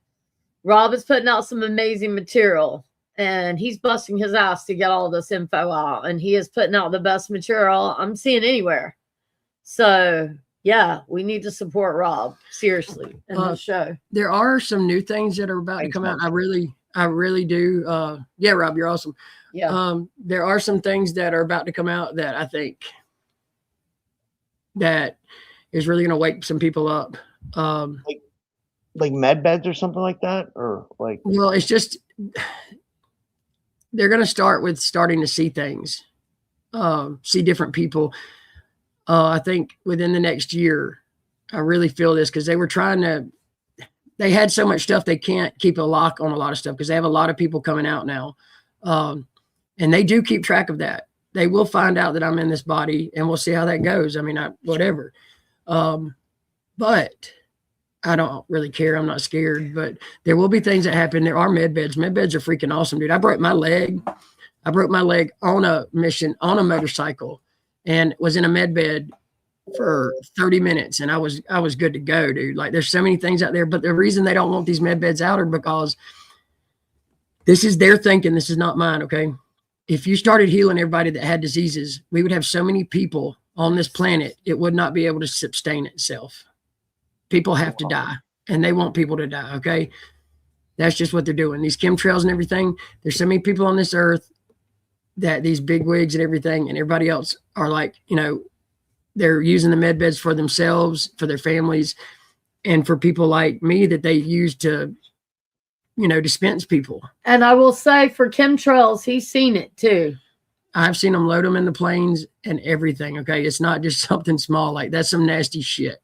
Rob is putting out some amazing material, and he's busting his ass to get all this info out, and he is putting out the best material I'm seeing anywhere. So yeah, we need to support Rob seriously in the show. There are some new things that are about to come out. I really do. Yeah, Rob, you're awesome. Yeah. There are some things that are about to come out that I think that is really going to wake some people up. Like med beds or something like that, or like. Well, it's just they're going to start with starting to see things, see different people. I think within the next year, I really feel this because they had so much stuff they can't keep a lock on a lot of stuff because they have a lot of people coming out now. And they do keep track of that. They will find out that I'm in this body and we'll see how that goes. I mean, whatever. But I don't really care. I'm not scared, but there will be things that happen. There are med beds. Med beds are freaking awesome, dude. I broke my leg on a mission on a motorcycle and was in a med bed for 30 minutes. And I was good to go, dude. Like there's so many things out there, but the reason they don't want these med beds out are because this is their thinking. This is not mine. Okay. If you started healing everybody that had diseases, we would have so many people on this planet, it would not be able to sustain itself. People have to die and they want people to die. Okay. That's just what they're doing. These chemtrails and everything. There's so many people on this earth that these big wigs and everything and everybody else are like, they're using the med beds for themselves, for their families, and for people like me that they use to, dispense people. And I will say for chemtrails, he's seen it too. I've seen them load them in the planes and everything. Okay. It's not just something small. Like that's some nasty shit.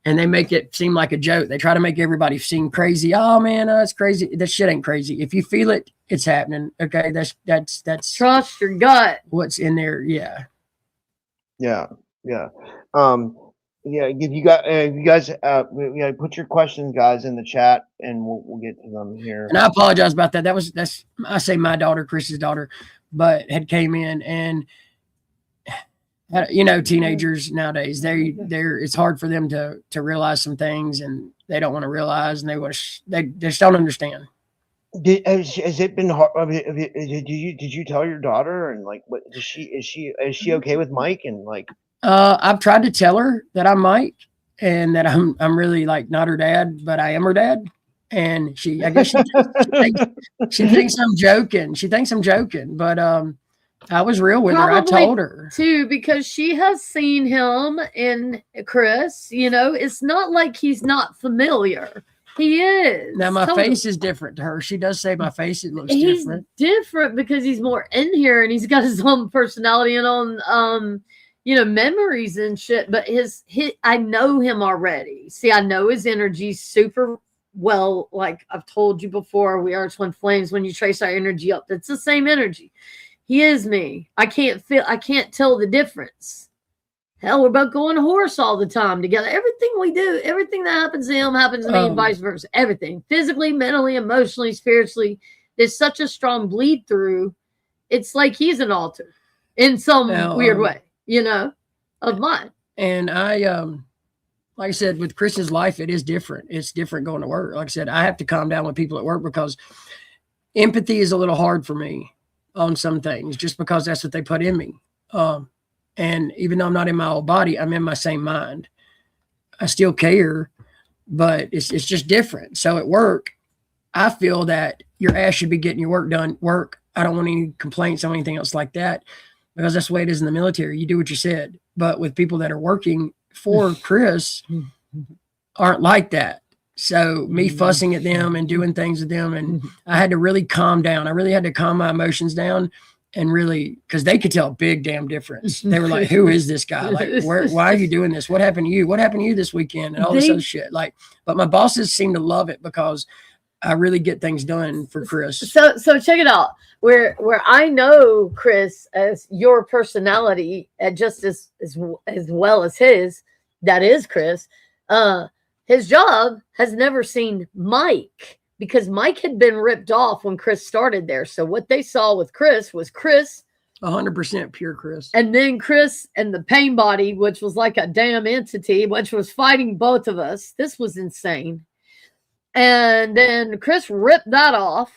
And they make it seem like a joke. They try to make everybody seem crazy. Oh man, that's crazy. That shit ain't crazy. If you feel it, it's happening. Okay. That's trust your gut. What's in there. Yeah. Yeah. Yeah. If you guys, put your questions, guys, in the chat, and we'll get to them here. And I apologize about that. I say my daughter, Chris's daughter, but had came in and, teenagers nowadays, it's hard for them to realize some things, and they don't want to realize, and they just don't understand. Has it been hard? I mean, did you tell your daughter, and like, what is she okay with Mike, and like? I've tried to tell her that I'm Mike and that I'm really like not her dad, but I am her dad. And I guess she thinks I'm joking. She thinks I'm joking, but I was real with her. I told her too, because she has seen him in Chris. It's not like he's not familiar. He is. Now my face is different to her. She does say my face looks different. He's different because he's more in here and he's got his own personality and own memories and shit, but I know him already. See, I know his energy super well. Like I've told you before, we are twin flames. When you trace our energy up, it's the same energy. He is me. I can't tell the difference. Hell, we're about going horse all the time together. Everything we do, everything that happens to him happens to me and vice versa. Everything, physically, mentally, emotionally, spiritually. There's such a strong bleed through. It's like he's an altar in some weird way. Of mine. And I, like I said, with Chris's life, it is different. It's different going to work. Like I said, I have to calm down with people at work because empathy is a little hard for me on some things, just because that's what they put in me. And even though I'm not in my old body, I'm in my same mind. I still care, but it's just different. So at work, I feel that your ass should be getting your work done. I don't want any complaints or anything else like that. Because that's the way it is in the military. You do what you said. But with people that are working for Chris aren't like that. So me fussing at them and doing things with them, and I had to really calm down. I really had to calm my emotions down and really, because they could tell a big damn difference. They were like, who is this guy? Like, why are you doing this? What happened to you? What happened to you this weekend? And all this other shit. Like, but my bosses seem to love it because I really get things done for Chris. So check it out. Where I know Chris as your personality, just as well as his, that is Chris. His job has never seen Mike because Mike had been ripped off when Chris started there. So what they saw with Chris was Chris 100% pure Chris. and then Chris and the pain body, which was like a damn entity, which was fighting both of us. This was insane. And then Chris ripped that off.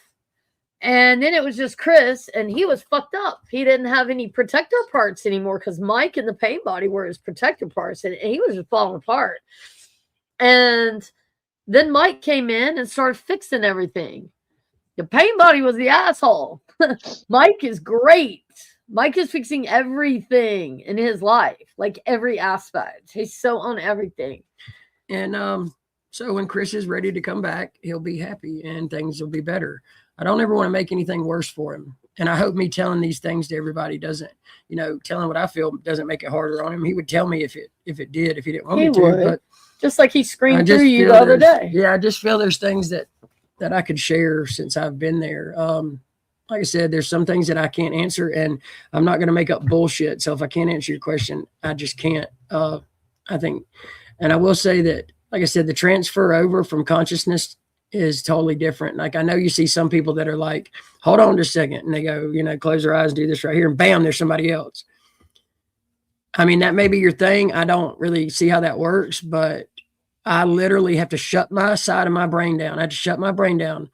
And then it was just Chris, and he was fucked up. He didn't have any protector parts anymore because Mike and the pain body were his protector parts, and he was just falling apart. And then Mike came in and started fixing everything. The pain body was the asshole. Mike is great. Mike is fixing everything in his life, like every aspect. He's so on everything. And so when Chris is ready to come back, he'll be happy and things will be better. I don't ever want to make anything worse for him. And I hope me telling these things to everybody doesn't, telling what I feel doesn't make it harder on him. He would tell me if it did, if he didn't want me to. But just like he screamed through you the other day. Yeah, I just feel there's things that I could share since I've been there. Like I said, there's some things that I can't answer, and I'm not going to make up bullshit. So if I can't answer your question, I just can't. I think, and I will say that, like I said, the transfer over from consciousness is totally different. Like I know you see some people that are like, hold on just a second. And they go, close their eyes, do this right here. And bam, there's somebody else. I mean, that may be your thing. I don't really see how that works, but I literally have to shut my side of my brain down. I have to shut my brain down.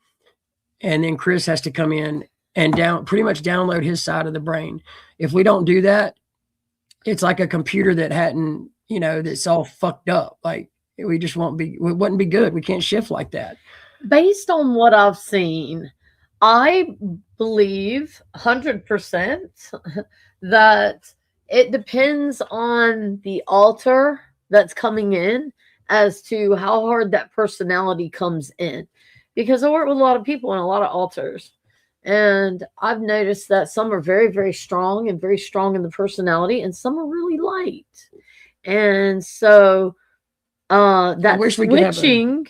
And then Chris has to come in and pretty much download his side of the brain. If we don't do that, it's like a computer that hadn't, that's all fucked up. Like we just it wouldn't be good. We can't shift like that. Based on what I've seen, I believe 100% that it depends on the altar that's coming in as to how hard that personality comes in. Because I work with a lot of people in a lot of altars. And I've noticed that some are very, very strong and very strong in the personality, and some are really light. And so that switching,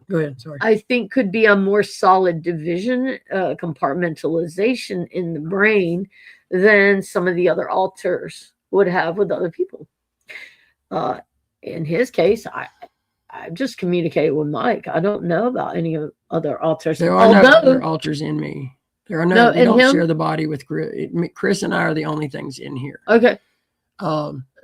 go ahead, sorry. I think could be a more solid division, compartmentalization in the brain than some of the other altars would have with other people. In his case, I just communicated with Mike. I don't know about any other altars. There are no other altars in me. There are no, we don't share the body with Chris. Chris and I are the only things in here. Okay.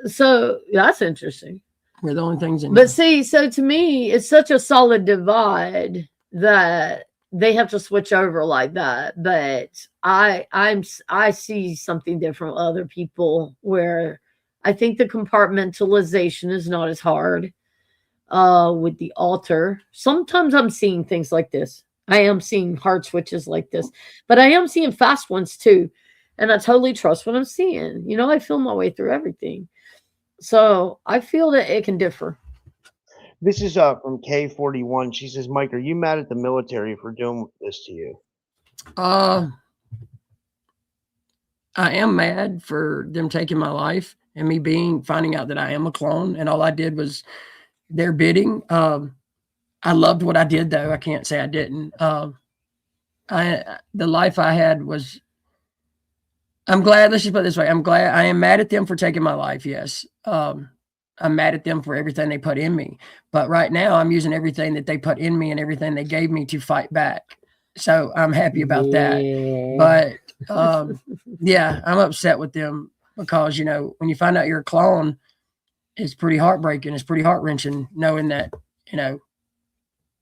So that's interesting. We're the only things in here. But see, so to me, it's such a solid divide that they have to switch over like that. But I see something different with other people where I think the compartmentalization is not as hard with the altar. Sometimes I'm seeing things like this. I am seeing hard switches like this, but I am seeing fast ones too. And I totally trust what I'm seeing. I feel my way through everything. So I feel that it can differ. This is from K41. She says, Mike, are you mad at the military for doing this to you? I am mad for them taking my life and me finding out that I am a clone, and all I did was their bidding. I loved what I did, though. I can't say I didn't. The life I had was, I'm glad, let's just put it this way. I'm glad. I am mad at them for taking my life. Yes. I'm mad at them for everything they put in me, but right now I'm using everything that they put in me and everything they gave me to fight back. So I'm happy about that. But yeah, I'm upset with them because, when you find out you're a clone, it's pretty heartbreaking. It's pretty heart-wrenching knowing that,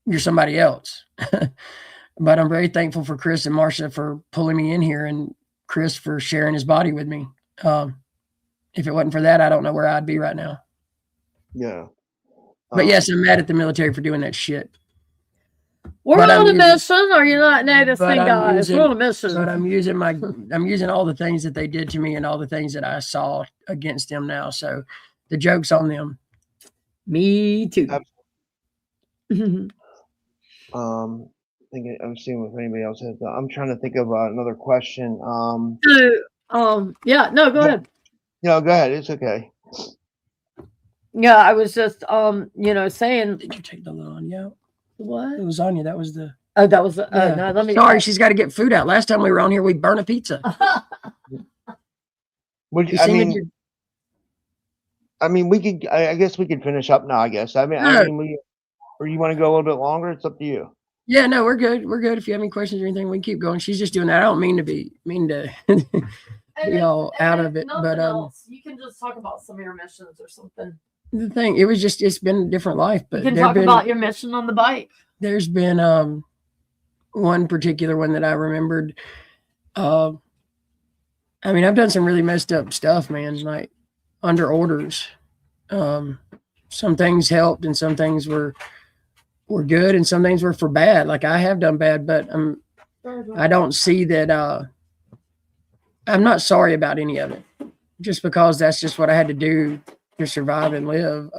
you're somebody else. But I'm very thankful for Chris and Marcia for pulling me in here, and Chris for sharing his body with me. If it wasn't for that, I don't know where I'd be right now. Yeah. But yes, I'm mad at the military for doing that shit. We're on a mission. Are you not noticing, guys? We're on a mission. But I'm using all the things that they did to me and all the things that I saw against them now. So the joke's on them. Me too. I'm seeing if anybody else has. I'm trying to think of another question. Yeah, no, go ahead. No, go ahead. It's okay. Yeah, I was just, saying. Did you take the lasagna out? What? The lasagna. That was the. Oh, that was the. Yeah. No, let me. Sorry, she's got to get food out. Last time we were on here, we burned a pizza. I mean, we could. I guess we could finish up now. I guess. or you want to go a little bit longer? It's up to you. Yeah, no, we're good. We're good. If you have any questions or anything, we can keep going. She's just doing that. I don't mean to be be all out of it, but you can just talk about some of your missions or something. the thing, it's been a different life. But you can talk about your mission on the bike. There's been one particular one that I remembered. I mean, I've done some really messed up stuff, man, like under orders. Some things helped and some things were good and some things were for bad. Like I have done bad, but I don't see that. I'm not sorry about any of it, just because that's just what I had to do to survive and live.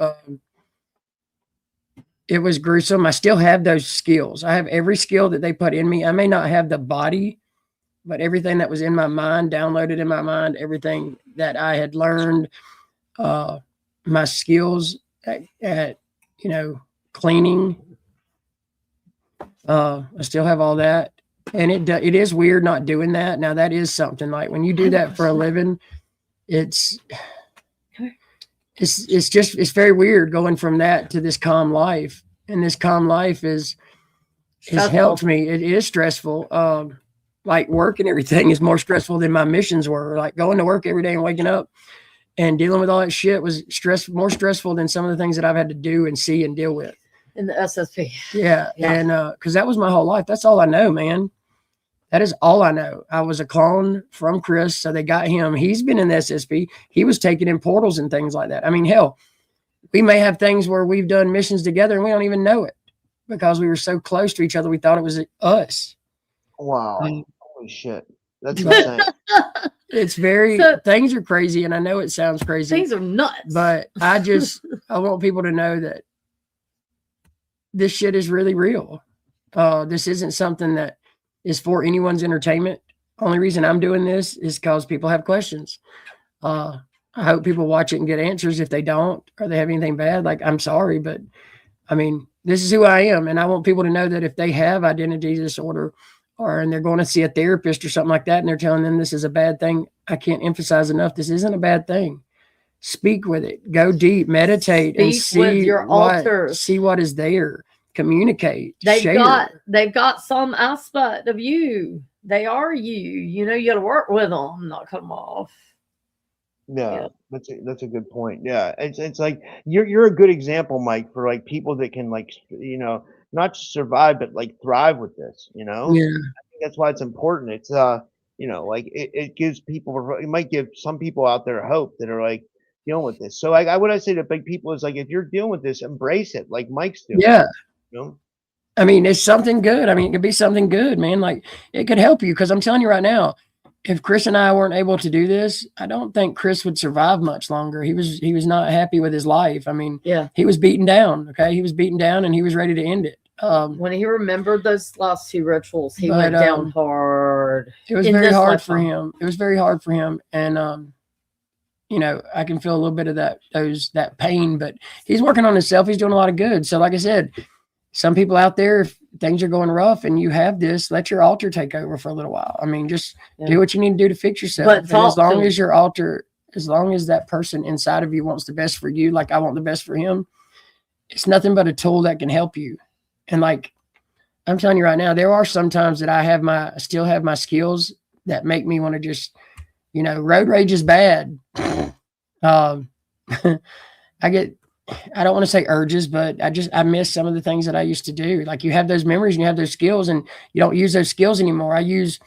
It was gruesome. I still have those skills. I have every skill that they put in me. I may not have the body, but everything that was in my mind, downloaded in my mind, everything that I had learned, my skills at cleaning. I still have all that. And it is weird not doing that. Now that is something, like when you do that for a living, it's very weird going from that to this calm life. And this calm life has helped me. It is stressful. Like work and everything is more stressful than my missions were. Like going to work every day and waking up and dealing with all that shit was more stressful than some of the things that I've had to do and see and deal with. In the SSP. Yeah. And because that was my whole life. That's all I know, man. That is all I know. I was a clone from Chris, so they got him. He's been in the SSP. He was taken in portals and things like that. I mean, hell, we may have things where we've done missions together and we don't even know it because we were so close to each other. We thought it was us. Wow. Holy shit. That's insane. It's things are crazy, and I know it sounds crazy. Things are nuts. But I want people to know that this shit is really real. This isn't something that is for anyone's entertainment. Only reason I'm doing this is because people have questions. I hope people watch it and get answers. If they don't, or they have anything bad, like, I'm sorry, but I mean, this is who I am. And I want people to know that if they have identity disorder and they're going to see a therapist or something like that, and they're telling them this is a bad thing, I can't emphasize enough, this isn't a bad thing. Speak with it, go deep, meditate, and see with your altars. See what is there. Communicate. They've got some aspect of you. They are you. You got to work with them, not cut them off. Yeah. That's a good point. Yeah, it's like you're a good example, Mike, for like people that can not just survive but like thrive with this. Yeah, I think that's why it's important. It's it gives people, it might give some people out there hope that are like dealing with this. So like what I say to big people is like, if you're dealing with this, embrace it, like Mike's doing. Yeah. I mean, it's something good. I mean, it could be something good, man. Like it could help you. Cause I'm telling you right now, if Chris and I weren't able to do this, I don't think Chris would survive much longer. He was not happy with his life. I mean, he was beaten down. Okay. He was beaten down and he was ready to end it. When he remembered those last two rituals, he went down hard. It was very hard for him. It was very hard for him. And, I can feel a little bit of that pain, but he's working on himself. He's doing a lot of good. So like I said, some people out there, if things are going rough and you have this, let your altar take over for a little while. I mean, just do what you need to do to fix yourself. But as long as your altar, as long as that person inside of you wants the best for you, like I want the best for him, it's nothing but a tool that can help you. And like, I'm telling you right now, there are some times that I still have my skills that make me want to just, road rage is bad. I don't want to say urges, but I miss some of the things that I used to do. Like you have those memories and you have those skills and you don't use those skills anymore. I use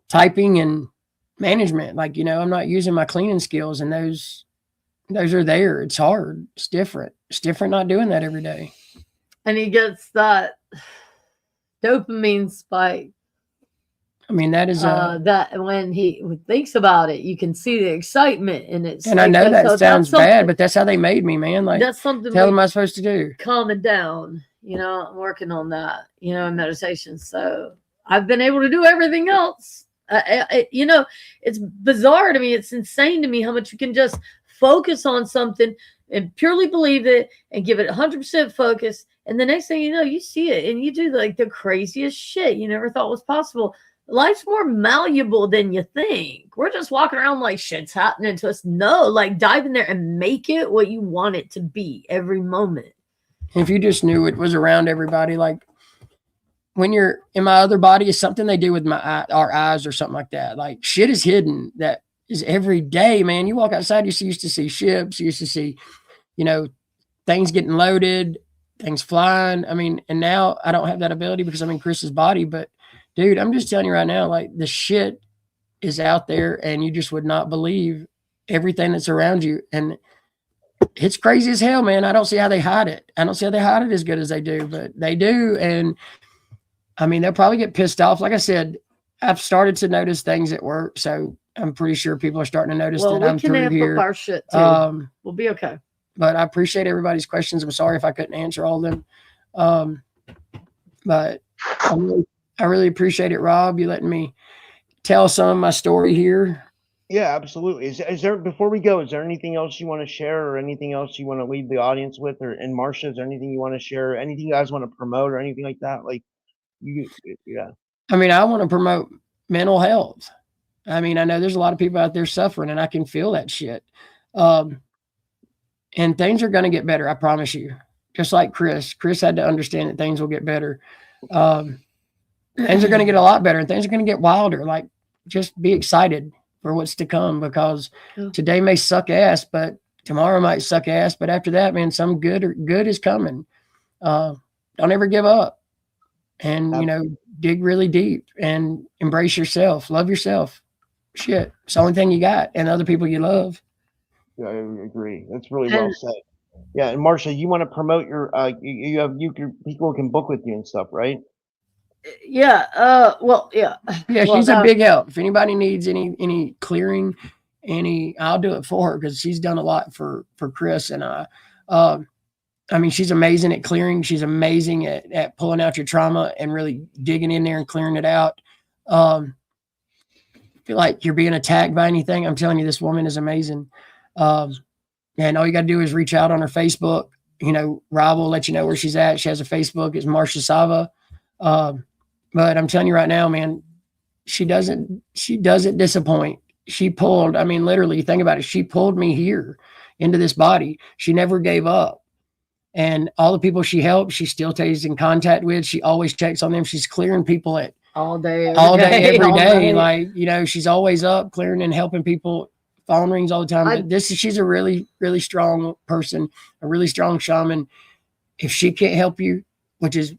typing and management. Like, I'm not using my cleaning skills, and those are there. It's hard. It's different. It's different not doing that every day. And he gets that dopamine spike. I mean, that is that when he thinks about it, you can see the excitement in it. And I know that sounds bad, but that's how they made me, man. Like, that's something. Tell them I'm supposed to do. Calming down. I'm working on that. In meditation. So I've been able to do everything else. It's bizarre to me. It's insane to me how much you can just focus on something and purely believe it and give it 100% focus. And the next thing you know, you see it and you do like the craziest shit you never thought was possible. Life's more malleable than you think. We're just walking around like shit's happening to us. No, like dive in there and make it what you want it to be every moment. if you just knew it was around everybody, like when you're in my other body is something they do with our eyes or something like that. Like shit is hidden that is every day, man. You walk outside, you used to see ships, you used to see, things getting loaded, things flying. I mean, and now I don't have that ability because I'm in Chris's body, but dude, I'm just telling you right now, like the shit is out there and you just would not believe everything that's around you. And it's crazy as hell, man. I don't see how they hide it. I don't see how they hide it as good as they do, but they do. And I mean, they'll probably get pissed off. Like I said, I've started to notice things at work. So I'm pretty sure people are starting to notice that I'm through here. Our shit too. We'll be okay. But I appreciate everybody's questions. I'm sorry if I couldn't answer all of them. But I really appreciate it, Rob. You letting me tell some of my story here. Yeah, absolutely. Is there, before we go, is there anything else you want to share or anything else you want to leave the audience with? And Marcia, is there anything you want to share? Anything you guys want to promote or anything like that? Like, yeah. I mean, I want to promote mental health. I mean, I know there's a lot of people out there suffering and I can feel that shit. And things are going to get better. I promise you. Just like Chris had to understand that things will get better. Things are going to get a lot better and things are going to get wilder. Like just be excited for what's to come because today may suck ass, but tomorrow might suck ass. But after that, man, some good is coming. Don't ever give up and, dig really deep and embrace yourself. Love yourself. Shit. It's the only thing you got and other people you love. Yeah, I agree. That's really well said. Yeah. And Marcia, you want to promote your, people can book with you and stuff, right? Yeah. Yeah. Yeah. She's a big help. If anybody needs any clearing, I'll do it for her because she's done a lot for Chris and I. I mean, she's amazing at clearing. She's amazing at pulling out your trauma and really digging in there and clearing it out. Feel like you're being attacked by anything. I'm telling you, this woman is amazing. And all you got to do is reach out on her Facebook. Rob will let you know where she's at. She has a Facebook. It's Marcia Sava. But I'm telling you right now, man, she doesn't disappoint. She pulled, literally think about it. She pulled me here into this body. She never gave up. And all the people she helped, she still stays in contact with. She always checks on them. She's clearing people all day, every day. Like, she's always up clearing and helping people. Phone rings all the time. But she's a really, really strong person, a really strong shaman. If she can't help you, which is,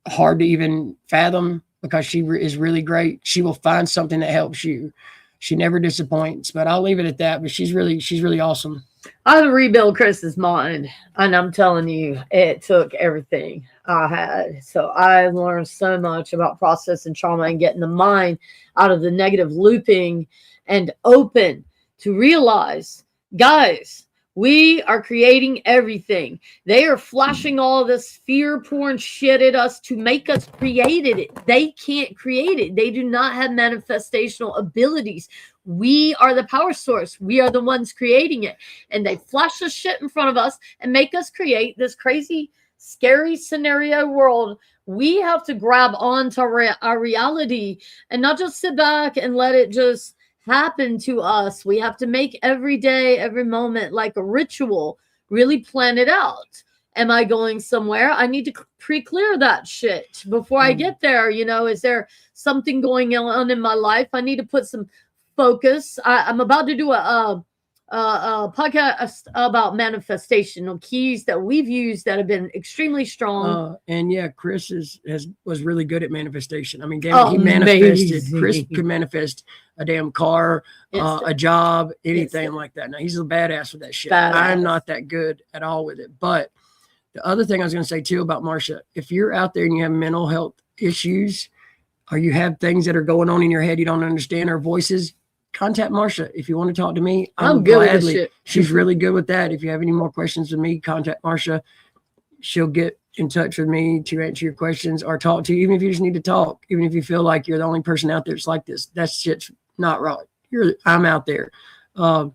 hard to even fathom because she is really great, she will find something that helps you. She never disappoints, but I'll leave it at that. But she's really awesome. I had to rebuild Chris's mind, and I'm telling you, it took everything I had. So I learned so much about processing trauma and getting the mind out of the negative looping and open to realize, guys, we are creating everything. They are flashing all this fear porn shit at us to make us create it. They can't create it. They do not have manifestational abilities. We are the power source. We are the ones creating it. And they flash this shit in front of us and make us create this crazy, scary scenario world. We have to grab onto our reality and not just sit back and let it just happen to us. We have to make every day, every moment like a ritual, really plan it out. Am I going somewhere? I need to pre-clear that shit before I get there. Is there something going on in my life? I need to put some focus. I'm about to do a podcast about manifestational keys that we've used that have been extremely strong. And yeah, Chris was really good at manifestation. I mean, damn, he manifested. Chris could manifest a damn car, a job, anything like that. Now he's a badass with that shit. I'm not that good at all with it. But the other thing I was going to say too about Marcia, if you're out there and you have mental health issues, or you have things that are going on in your head you don't understand, or voices, contact Marcia. If you want to talk to me, I'm good with this shit. She's really good with that. If you have any more questions with me, contact Marcia. She'll get in touch with me to answer your questions or talk to you, even if you just need to talk, even if you feel like you're the only person out there that's like this. That shit's not right. I'm out there. And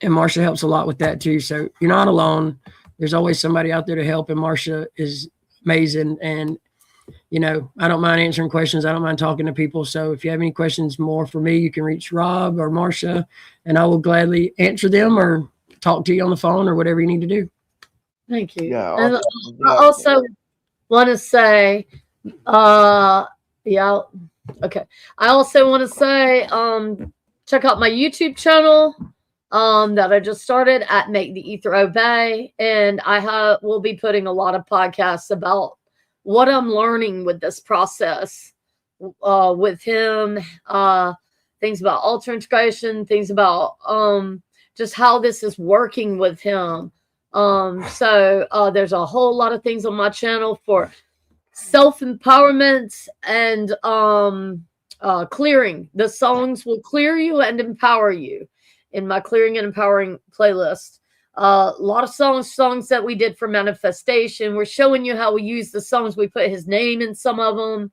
Marcia helps a lot with that too. So you're not alone. There's always somebody out there to help. And Marcia is amazing. And I don't mind answering questions. I don't mind talking to people. So if you have any questions more for me, you can reach Rob or Marcia, and I will gladly answer them or talk to you on the phone or whatever you need to do. Thank you. Yeah, And awesome. I Yeah. also want to say, yeah, okay. I also want to say, check out my YouTube channel, that I just started at Make the Ether Obey, and will be putting a lot of podcasts about what I'm learning with this process, with him, things about alter integration, things about just how this is working with him. So there's a whole lot of things on my channel for self-empowerment and clearing. The songs will clear you and empower you in my clearing and empowering playlist. A lot of songs that we did for manifestation. We're showing you how we use the songs. We put his name in some of them,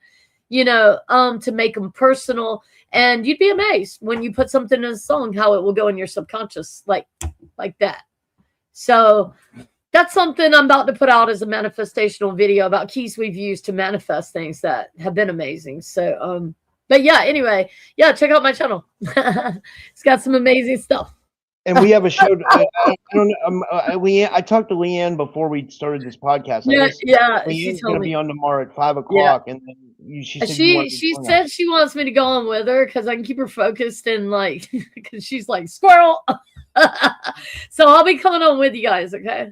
to make them personal. And you'd be amazed when you put something in a song, how it will go in your subconscious, like that. So that's something I'm about to put out as a manifestational video about keys we've used to manifest things that have been amazing. So, but yeah, anyway, yeah, check out my channel. It's got some amazing stuff. And we have a show. I don't know. Leanne, I talked to Leanne before we started this podcast. I guess Yeah. Leanne's going to be on tomorrow at 5 Yeah. o'clock, and then she said She said she wants me to go on with her because I can keep her focused and because she's like squirrel. So I'll be coming on with you guys. Okay.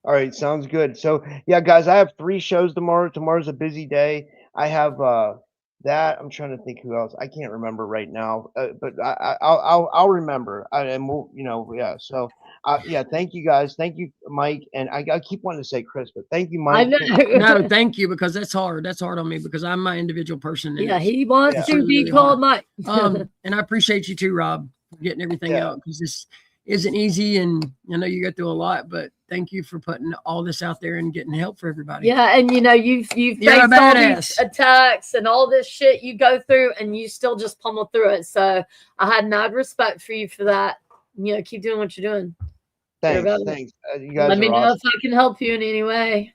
All right, sounds good. So yeah, guys, I have 3 shows tomorrow. Tomorrow's a busy day. I have that. I'm trying to think who else. I can't remember right now, but I'll remember. And we'll, yeah. So yeah, thank you guys. Thank you, Mike. And I keep wanting to say Chris, but thank you, Mike. I know. No, thank you, because that's hard. That's hard on me because I'm my individual person. Yeah, he wants to be really called Mike. And I appreciate you too, Rob, for getting everything out, because this isn't easy, and I know you go through a lot, but thank you for putting all this out there and getting help for everybody. Yeah, and you've faced all these attacks and all this shit you go through, and you still just pummel through it. So I had mad respect for you for that. Keep doing what you're doing. Thanks. You guys let me know awesome. if I can help you in any way.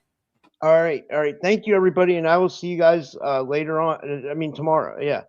All right. Thank you, everybody, and I will see you guys later on. I mean, tomorrow. Yeah.